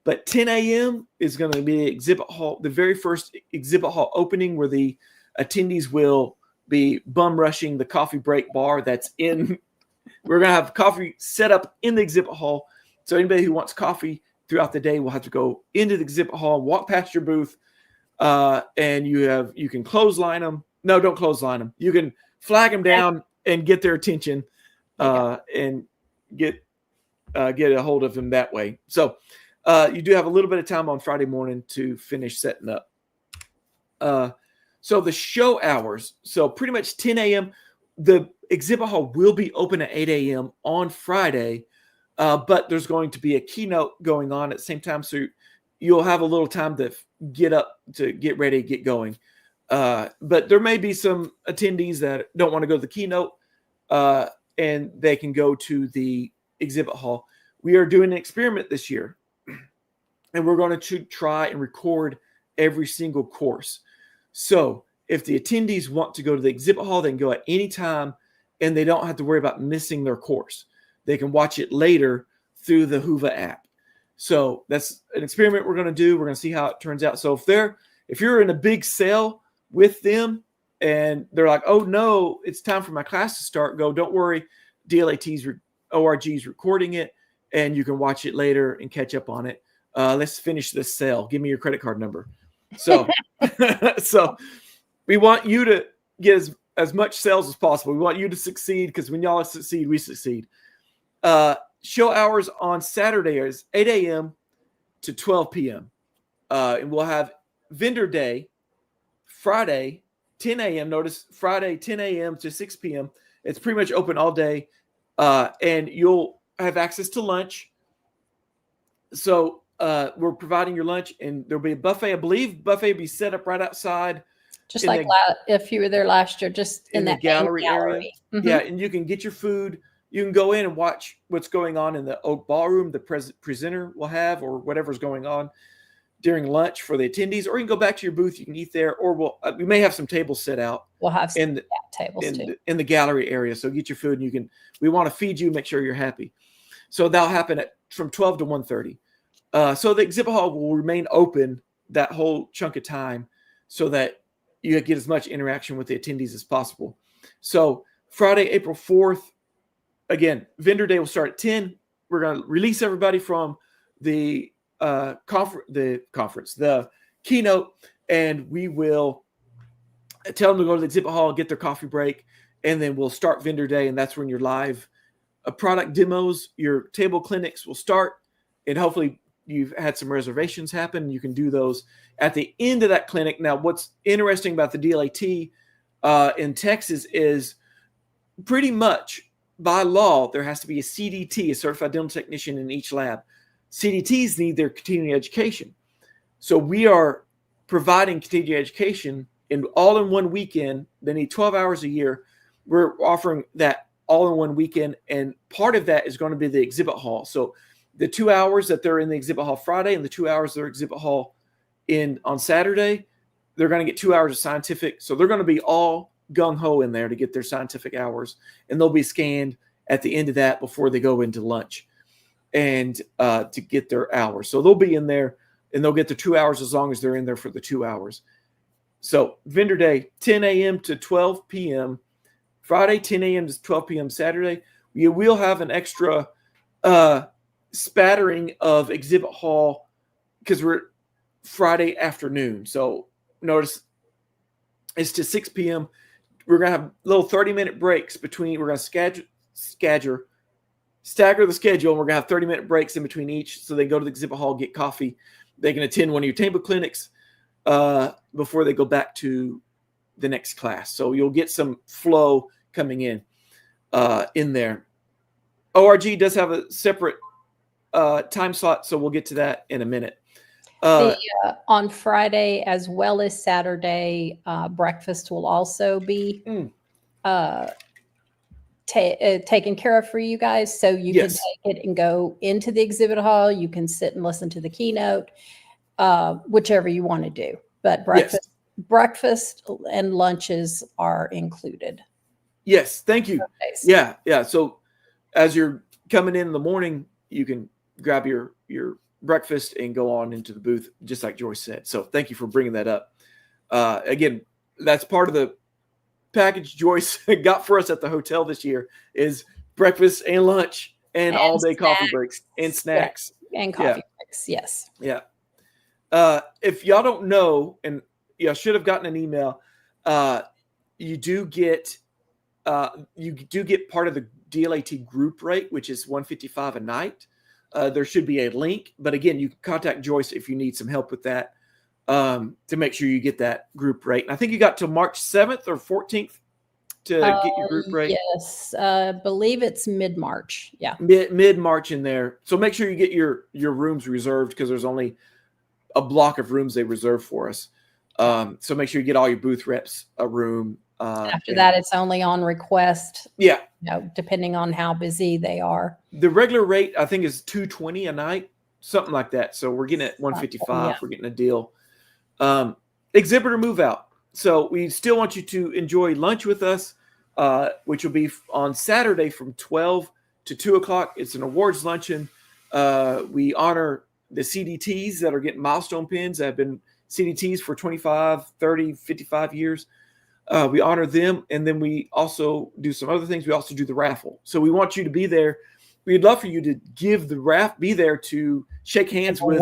But 10 a.m. is going to be exhibit hall, the very first exhibit hall opening where the attendees will be bum rushing the coffee break bar that's in. We're going to have coffee set up in the exhibit hall. So anybody who wants coffee throughout the day will have to go into the exhibit hall, walk past your booth, and you can clothesline them. No, don't clothesline them. You can flag them down and get their attention and get a hold of them that way. So you do have a little bit of time on Friday morning to finish setting up. So the show hours, so pretty much 10 a.m. The exhibit hall will be open at 8 a.m. on Friday, but there's going to be a keynote going on at the same time. So you'll have a little time to get up, to get ready, get going. But there may be some attendees that don't want to go to the keynote, and they can go to the exhibit hall. We are doing an experiment this year, and we're going to try and record every single course. So if the attendees want to go to the exhibit hall, they can go at any time, and they don't have to worry about missing their course. They can watch it later through the Whova app. So that's an experiment we're going to do. We're going to see how it turns out. So if you're in a big sale with them and they're like, oh no, it's time for my class to start, don't worry. DLAT's ORG's recording it, and you can watch it later and catch up on it. Let's finish this sale. Give me your credit card number. So, so we want you to get as much sales as possible. We want you to succeed, because when y'all succeed, we succeed. Show hours on Saturday is 8 a.m. to 12 p.m. And we'll have vendor day Friday, 10 a.m. Notice Friday, 10 a.m. to 6 p.m. It's pretty much open all day. And you'll have access to lunch. So we're providing your lunch, and there'll be a buffet. I believe buffet will be set up right outside Just in like if you were there last year, just in the that gallery main area. gallery. Mm-hmm. Yeah, and you can get your food. You can go in and watch what's going on in the Oak Ballroom. The presenter will have, or whatever's going on during lunch for the attendees, or you can go back to your booth. You can eat there, or we may have some tables set out. We'll have some in tables too in the gallery area. So get your food, and we want to feed you, make sure you're happy. So that'll happen from 12 to 1:30. So the exhibit hall will remain open that whole chunk of time, so that you get as much interaction with the attendees as possible. So Friday, April 4th, again, vendor day will start at 10. We're going to release everybody from the keynote, and we will tell them to go to the exhibit hall, get their coffee break, and then we'll start vendor day, and that's when your live product demos, your table clinics will start, and hopefully you've had some reservations happen. You can do those at the end of that clinic. Now, what's interesting about the DLAT in Texas is pretty much by law, there has to be a CDT, a certified dental technician in each lab. CDTs need their continuing education. So we are providing continuing education all in one weekend. They need 12 hours a year. We're offering that all in one weekend. And part of that is going to be the exhibit hall. So the 2 hours that they're in the exhibit hall Friday and the 2 hours they're exhibit hall on Saturday, they're going to get 2 hours of scientific. So they're going to be all gung-ho in there to get their scientific hours. And they'll be scanned at the end of that before they go into lunch and to get their hours. So they'll be in there and they'll get the 2 hours as long as they're in there for the 2 hours. So vendor day, 10 a.m. to 12 p.m. Friday, 10 a.m. to 12 p.m. Saturday. You will have an extra spattering of exhibit hall because we're Friday afternoon. So notice it's to 6 p.m. We're going to have little 30-minute breaks between. We're going to stagger the schedule, and we're going to have 30-minute breaks in between each, so they go to the exhibit hall, get coffee. They can attend one of your table clinics before they go back to the next class. So you'll get some flow coming in there. ORG does have a separate time slot, so we'll get to that in a minute. On Friday as well as Saturday, breakfast will also be taken care of for you guys. So you can take it and go into the exhibit hall. You can sit and listen to the keynote, whichever you want to do. But breakfast and lunches are included. Yes, thank you. Yeah. So as you're coming in the morning, you can grab your breakfast and go on into the booth, just like Joyce said. So thank you for bringing that up. Again, that's part of the package Joyce got for us at the hotel this year is breakfast and lunch and all day coffee breaks and snacks. And coffee breaks. Yes. Yeah. If y'all don't know, and y'all should have gotten an email, you do get part of the DLAT group rate, which is $155 a night. There should be a link, but again, you can contact Joyce if you need some help with that to make sure you get that group rate. And I think you got till March 7th or 14th to get your group rate. Yes, I believe it's mid-March. Yeah, mid-March in there. So make sure you get your rooms reserved because there's only a block of rooms they reserve for us. So make sure you get all your booth reps a room. After that, it's only on request. Yeah. Depending on how busy they are. The regular rate, I think, is $220 a night, something like that. So we're getting at $155. Yeah. We're getting a deal. Exhibitor move out. So we still want you to enjoy lunch with us, which will be on Saturday from 12 to 2 o'clock. It's an awards luncheon. We honor the CDTs that are getting milestone pins that have been CDTs for 25, 30, 55 years. We honor them, and then we also do some other things. We also do the raffle. So we want you to be there. We'd love for you to be there to shake hands with.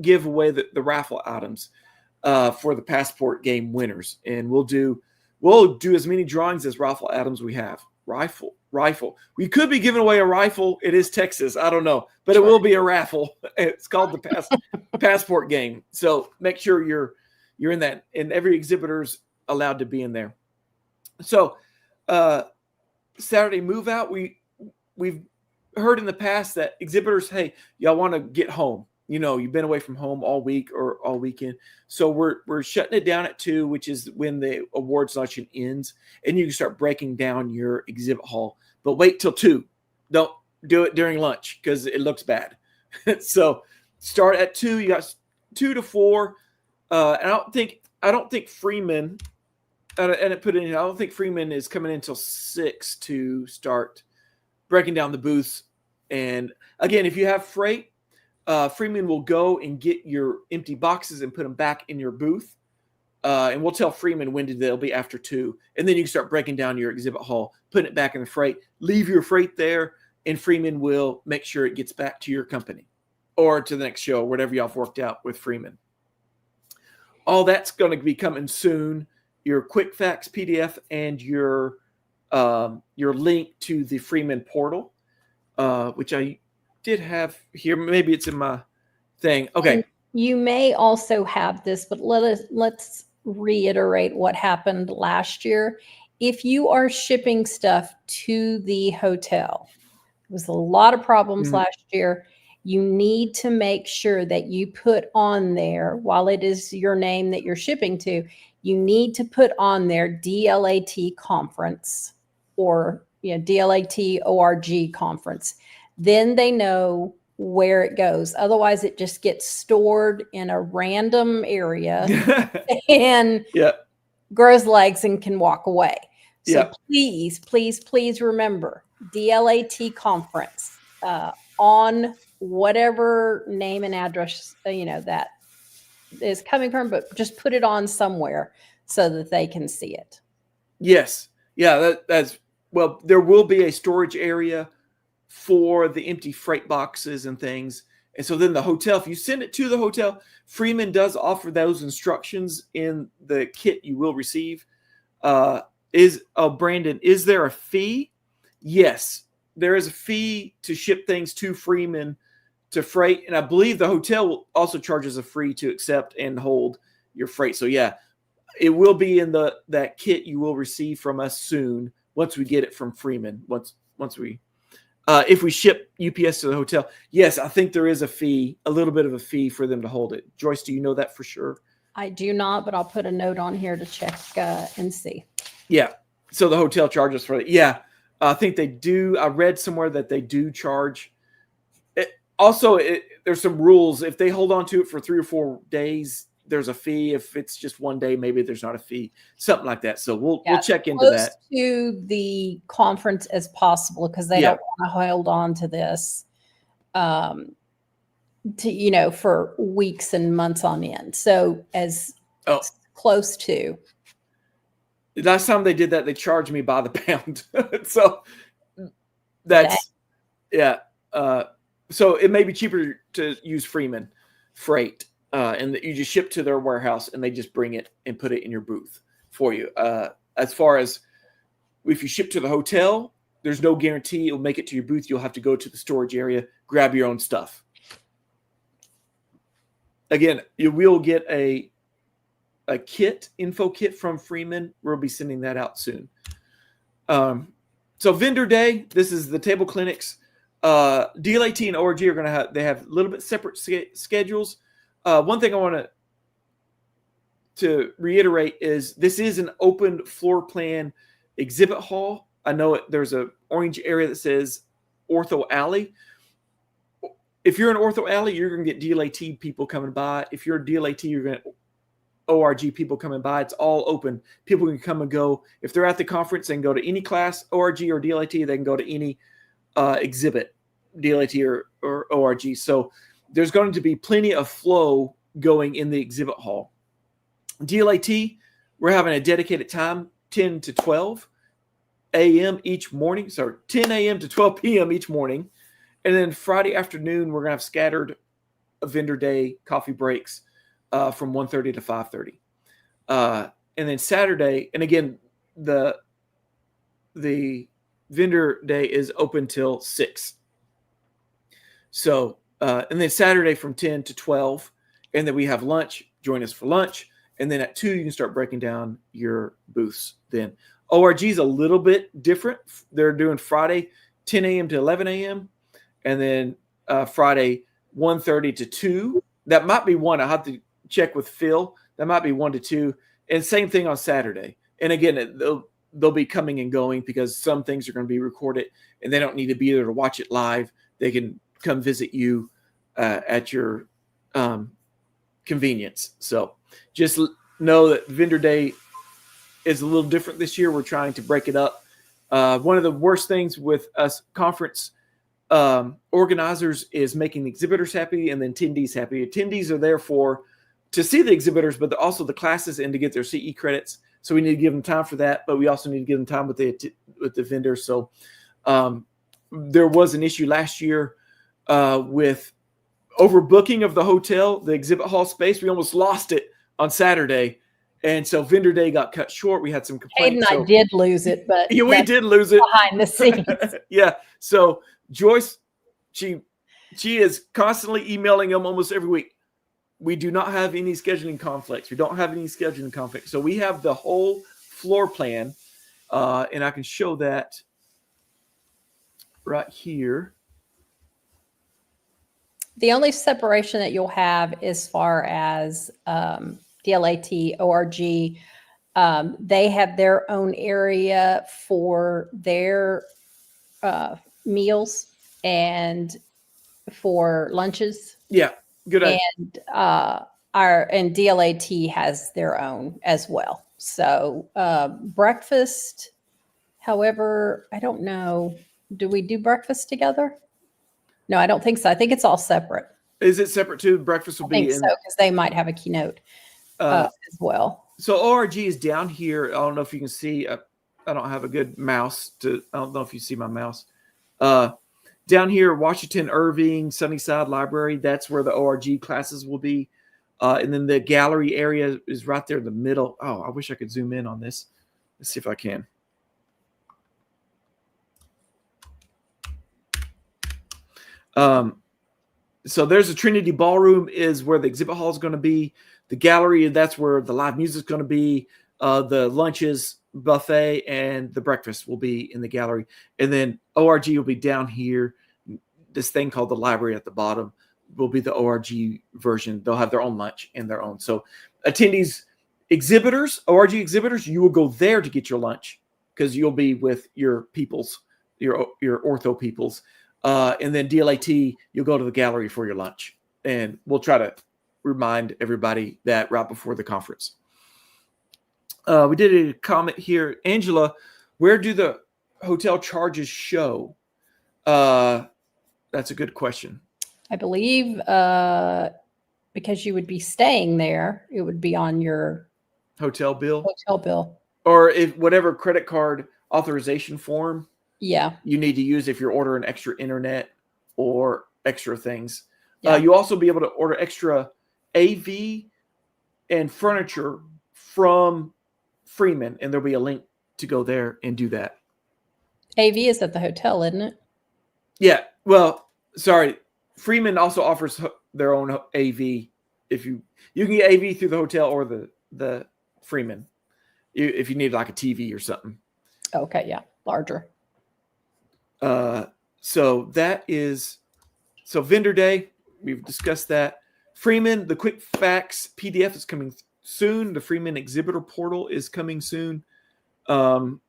Give away the raffle items for the passport game winners, and we'll do as many drawings as raffle items we have. Rifle. We could be giving away a rifle. It is Texas. I don't know, but it will be a raffle. It's called the passport game. So make sure you're in that, and every exhibitor's allowed to be in there. So Saturday move out, we've heard in the past that exhibitors, hey, y'all want to get home. you've been away from home all week or all weekend. So we're shutting it down at 2, which is when the awards luncheon ends, and you can start breaking down your exhibit hall. But wait till 2. Don't do it during lunch because it looks bad. So start at 2. You got 2 to 4. And I don't think Freeman. And I put in. I don't think Freeman is coming in until 6 to start breaking down the booths. And again, if you have freight, Freeman will go and get your empty boxes and put them back in your booth. And we'll tell Freeman when they'll be after 2. And then you can start breaking down your exhibit hall, putting it back in the freight, leave your freight there, and Freeman will make sure it gets back to your company or to the next show, whatever y'all have worked out with Freeman. All that's going to be coming soon. Your quick facts PDF and your link to the Freeman portal, which I did have here. Maybe it's in my thing. Okay. And you may also have this, but let's reiterate what happened last year. If you are shipping stuff to the hotel, there was a lot of problems last year. You need to make sure that you put on there, while it is your name that you're shipping to, you need to put on there DLAT conference or DLAT ORG conference. Then they know where it goes. Otherwise, it just gets stored in a random area and grows legs and can walk away. So please remember DLAT conference on whatever name and address that is coming from, but just put it on somewhere so that they can see it. Yes. Yeah, that's well, there will be a storage area for the empty freight boxes and things. And so then the hotel, if you send it to the hotel, Freeman does offer those instructions in the kit you will receive. Brandon, is there a fee? Yes, there is a fee to ship things to Freeman to freight. And I believe the hotel also charges a fee to accept and hold your freight. So yeah, it will be in that kit you will receive from us soon once we get it from Freeman. Once we if we ship UPS to the hotel, yes, I think there is a fee, a little bit of a fee for them to hold it. Joyce, do you know that for sure? I do not, but I'll put a note on here to check and see. Yeah. So the hotel charges for it. Yeah. I think they do. I read somewhere that they do charge. There's some rules. If they hold on to it for 3 or 4 days, there's a fee. If it's just 1 day, maybe there's not a fee, something like that. So we'll check into that. To the conference as possible, because they don't want to hold on to this, for weeks and months on end. So as close to. The last time they did that, they charged me by the pound. So that's so it may be cheaper to use Freeman freight. And that you just ship to their warehouse and they just bring it and put it in your booth for you. As far as if you ship to the hotel, there's no guarantee it'll make it to your booth. You'll have to go to the storage area, grab your own stuff. Again, you will get a info kit from Freeman. We'll be sending that out soon. So vendor day, this is the table clinics. DLAT and ORG are going to have a little bit separate schedules. One thing I want to reiterate is this is an open floor plan exhibit hall. I know there's an orange area that says Ortho Alley. If you're in Ortho Alley, you're going to get DLAT people coming by. If you're a DLAT, you're going to ORG people coming by. It's all open. People can come and go. If they're at the conference, they can go to any class, ORG or DLAT. They can go to any exhibit, DLAT or ORG. So there's going to be plenty of flow going in the exhibit hall. DLAT, we're having a dedicated time, 10 to 12 a.m. each morning. Sorry, 10 a.m. to 12 p.m. each morning. And then Friday afternoon, we're going to have scattered vendor day coffee breaks from 1:30 to 5:30. And then Saturday, and again, the vendor day is open till 6. So, and then Saturday from 10 to 12, and then we have lunch. Join us for lunch. And then at 2, you can start breaking down your booths then. ORG is a little bit different. They're doing Friday 10 a.m. to 11 a.m. And then Friday 1:30 to 2. That might be 1. I have to check with Phil. That might be 1 to 2. And same thing on Saturday. And again, they'll be coming and going because some things are going to be recorded and they don't need to be there to watch it live. They can come visit you at your convenience. So just know that Vendor Day is a little different this year. We're trying to break it up. One of the worst things with us conference organizers is making the exhibitors happy and the attendees happy. Attendees are there to see the exhibitors, but also the classes and to get their CE credits. So we need to give them time for that, but we also need to give them time with the vendors. So there was an issue last year with overbooking of the hotel, the exhibit hall space. We almost lost it on Saturday. And so Vendor Day got cut short. We had some complaints. Hayden and I did lose it, but yeah, we did lose it behind the scenes. Yeah. So Joyce, she is constantly emailing them almost every week. We do not have any scheduling conflicts. We don't have any scheduling conflicts. So we have the whole floor plan, and I can show that right here. The only separation that you'll have as far as DLAT, ORG, they have their own area for their meals and for lunches. Yeah, good idea. And DLAT has their own as well. So breakfast, however, I don't know. Do we do breakfast together? No, I don't think so. I think it's all separate. Is it separate too? Breakfast will I think be so, because they might have a keynote as well. So ORG is down here. I don't know if you can see. I don't have a good mouse I don't know if you see my mouse. Down here, Washington Irving, Sunnyside Library. That's where the ORG classes will be. And then the gallery area is right there in the middle. Oh, I wish I could zoom in on this. Let's see if I can. So there's a Trinity Ballroom is where the exhibit hall is going to be. The gallery, that's where the live music is going to be. The lunches, buffet, and the breakfast will be in the gallery. And then ORG will be down here. This thing called the library at the bottom will be the ORG version. They'll have their own lunch and their own. So attendees, exhibitors, ORG exhibitors, you will go there to get your lunch because you'll be with your peoples, your ortho peoples. And then DLAT, you'll go to the gallery for your lunch. And we'll try to remind everybody that right before the conference. We did a comment here. Angela, where do the hotel charges show? That's a good question. I believe because you would be staying there, it would be on your hotel bill. Or if whatever credit card authorization form you need to use if you're ordering extra internet or extra things. You also be able to order extra AV and furniture from Freeman, and there'll be a link to go there and do that. AV is at the hotel, isn't it? Yeah. Well, sorry. Freeman also offers their own AV. If you can get AV through the hotel or the Freeman, if you need like a TV or something. Okay. Yeah. Larger. So that is, Vendor Day, we've discussed that. Freeman, the quick facts PDF is coming soon. The Freeman Exhibitor portal is coming soon. And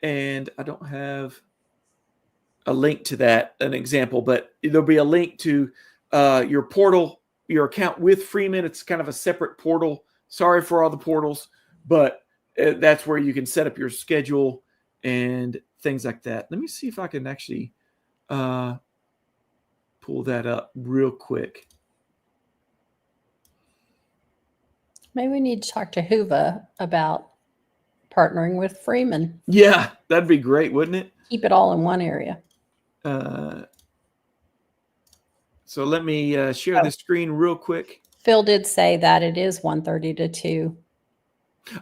I don't have a link to that, an example, but there'll be a link to your portal, your account with Freeman. It's kind of a separate portal. Sorry for all the portals, but that's where you can set up your schedule and things like that. Let me see if I can actually pull that up real quick. Maybe we need to talk to Huva about partnering with Freeman. Yeah, that'd be great, wouldn't it? Keep it all in one area. So let me share the screen real quick. Phil did say that it is 1:30 to 2.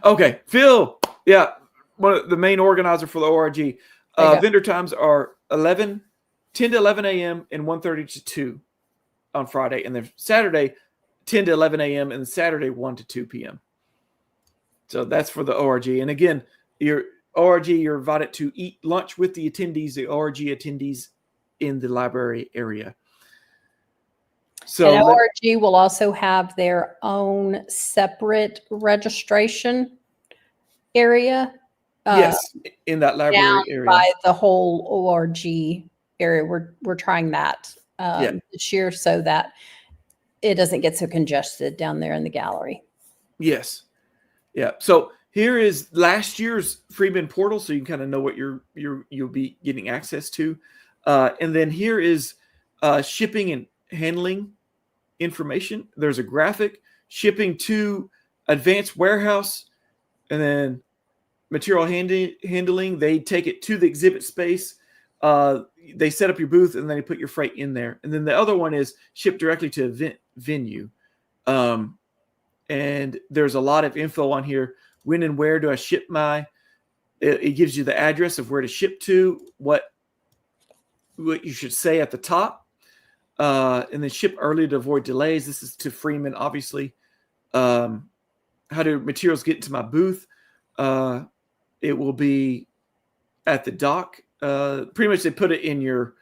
Okay, Phil. Yeah, one of the main organizer for the ORG. Vendor times are 10 to 11 a.m. and 1:30 to 2 on Friday. And then Saturday, 10 to 11 a.m. and Saturday, 1 to 2 p.m. So that's for the ORG. And again, your ORG, you're invited to eat lunch with the attendees, the ORG attendees in the library area. So and ORG will also have their own separate registration area. Yes, in that library Down area. by the whole ORG area. We're trying that this year so that it doesn't get so congested down there in the gallery. Yes. Yeah. So here is last year's Freeman portal, so you can kind of know what you'll be getting access to. And then here is shipping and handling information. There's a graphic, shipping to advanced warehouse, and then material handling. They take it to the exhibit space. They set up your booth, and then they put your freight in there. And then the other one is ship directly to event venue. And there's a lot of info on here. When and where do I ship my? It gives you the address of where to ship to, what you should say at the top, and then ship early to avoid delays. This is to Freeman, obviously. How do materials get into my booth? It will be at the dock. Pretty much they put it in your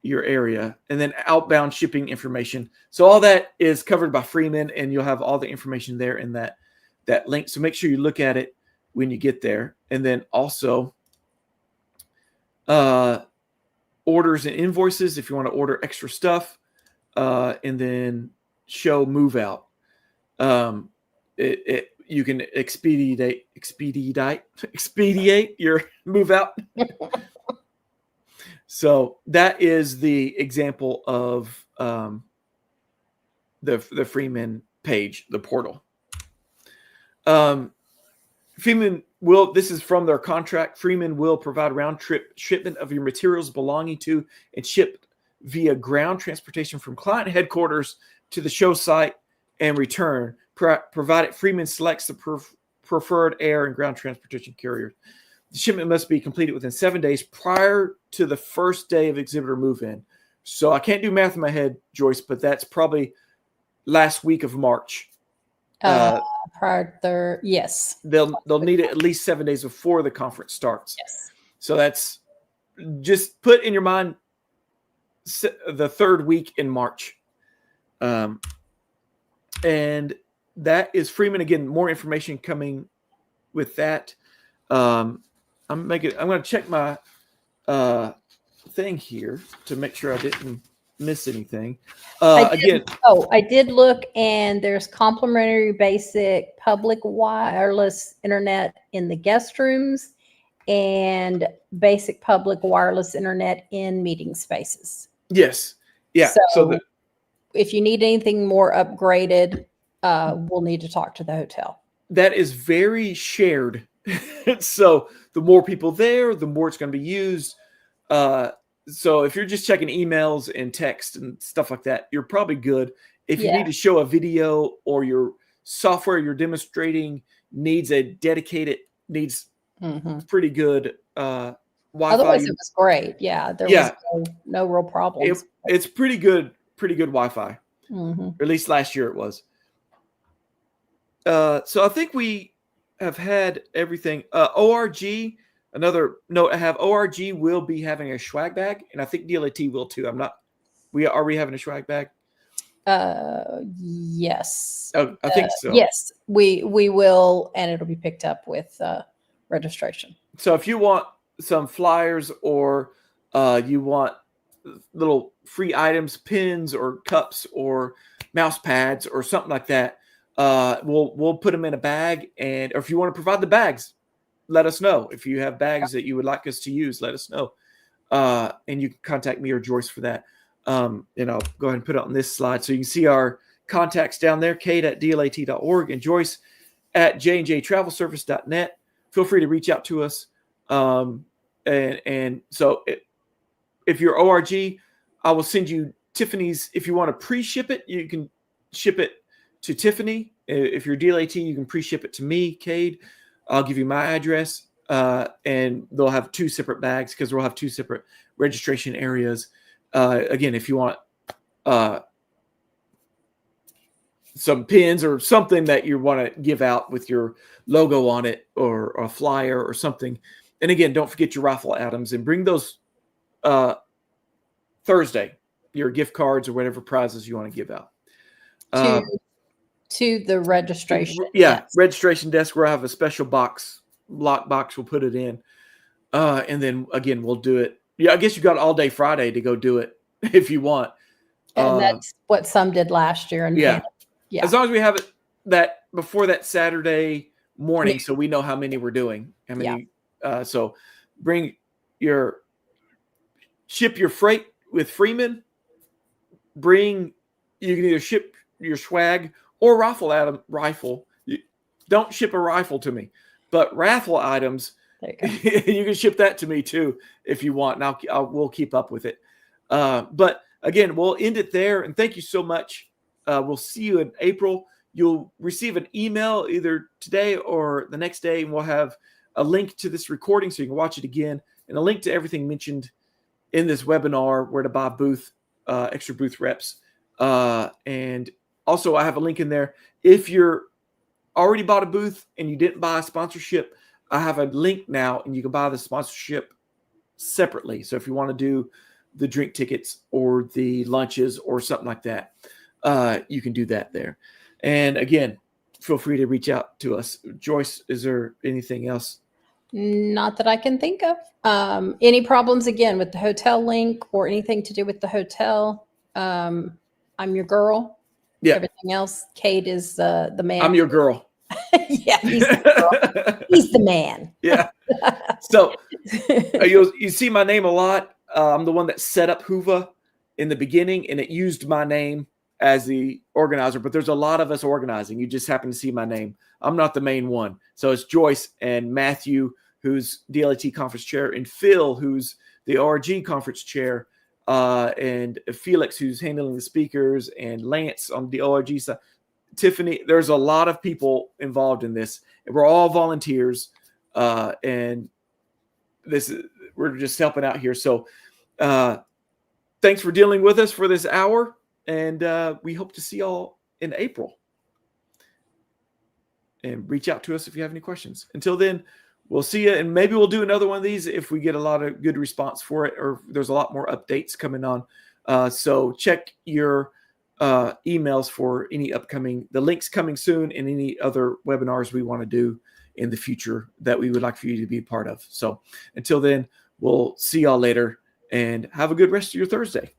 area, and then outbound shipping information. So all that is covered by Freeman, and you'll have all the information there in that link. So make sure you look at it when you get there. And then also orders and invoices if you want to order extra stuff, and then show move out. You can expedite your move out. So that is the example of the Freeman page, the portal. Freeman will, this is from their contract, Freeman will provide round trip shipment of your materials belonging to and shipped via ground transportation from client headquarters to the show site and return, provided Freeman selects the preferred air and ground transportation carrier. The shipment must be completed within 7 days prior to the first day of exhibitor move-in. So I can't do math in my head, Joyce, but that's probably last week of March. Yes. They'll need it at least 7 days before the conference starts. Yes. So that's, just put in your mind the third week in March. And that is Freeman. Again, more information coming with that. I'm going to check my thing here to make sure I didn't miss anything. I did look, and there's complimentary basic public wireless internet in the guest rooms and basic public wireless internet in meeting spaces. Yes. Yeah. So if you need anything more upgraded, we'll need to talk to the hotel. That is very shared. So the more people there, the more it's going to be used. So if you're just checking emails and text and stuff like that, you're probably good. If you need to show a video or your software you're demonstrating needs pretty good Wi-Fi. Otherwise, it was great. Yeah, there was no real problems. It's pretty good Wi-Fi. Mm-hmm. Or at least last year it was. So I think we have had everything. ORG, another note I have, ORG will be having a swag bag, and I think DLAT will too. Are we having a swag bag? Yes. Oh, I think so. Yes, we will, and it'll be picked up with registration. So if you want some flyers or you want little free items, pins or cups or mouse pads or something like that, we'll put them in a bag. And or if you want to provide the bags, let us know. If you have bags that you would like us to use, let us know. And you can contact me or Joyce for that. And I'll go ahead and put it on this slide so you can see our contacts down there, kate@dlat.org and Joyce at jnjtravelservice.net. Feel free to reach out to us. And so if you're ORG, I will send you Tiffany's. If you want to pre-ship it, you can ship it to Tiffany. If you're DLAT, you can pre-ship it to me, Cade. I'll give you my address, and they'll have two separate bags because we'll have two separate registration areas. Again, if you want some pins or something that you want to give out with your logo on it, or a flyer or something. And again, don't forget your raffle items and bring those Thursday. your gift cards or whatever prizes you want to give out. To the registration. Yeah, yes. Registration desk where I have a special lock box. We'll put it in. And then again, we'll do it. Yeah, I guess you got all day Friday to go do it if you want. And that's what some did last year. And yeah. As long as we have it that before that Saturday morning, so we know how many we're doing. How many? Yeah. So ship your freight with Freeman. You can either ship your swag or rifle. Don't ship a rifle to me, but raffle items. You can ship that to me too if you want, and we'll keep up with it. But again, we'll end it there, and thank you so much. We'll see you in April. You'll receive an email either today or the next day, and we'll have a link to this recording so you can watch it again, and a link to everything mentioned in this webinar, where to buy extra booth reps. And also I have a link in there. If you're already bought a booth and you didn't buy a sponsorship, I have a link now, and you can buy the sponsorship separately. So if you want to do the drink tickets or the lunches or something like that, you can do that there. And again, feel free to reach out to us. Joyce, is there anything else? Not that I can think of. Any problems again with the hotel link or anything to do with the hotel? I'm your girl. Yeah. Everything else, Kate is the man. I'm your girl. Yeah, he's the girl. He's the man. Yeah. So you see my name a lot. I'm the one that set up Hoover in the beginning, and it used my name as the organizer, but there's a lot of us organizing. You just happen to see my name. I'm not the main one. So it's Joyce and Matthew, who's DLAT conference chair, and Phil, who's the ORG conference chair, and Felix, who's handling the speakers, and Lance on the ORG side. Tiffany, there's a lot of people involved in this. We're all volunteers, and we're just helping out here. So thanks for dealing with us for this hour, and we hope to see y'all in April. And reach out to us if you have any questions. Until then, we'll see you, and maybe we'll do another one of these if we get a lot of good response for it, or there's a lot more updates coming on. So check your emails for the links coming soon, and any other webinars we want to do in the future that we would like for you to be a part of. So until then, we'll see y'all later, and have a good rest of your Thursday.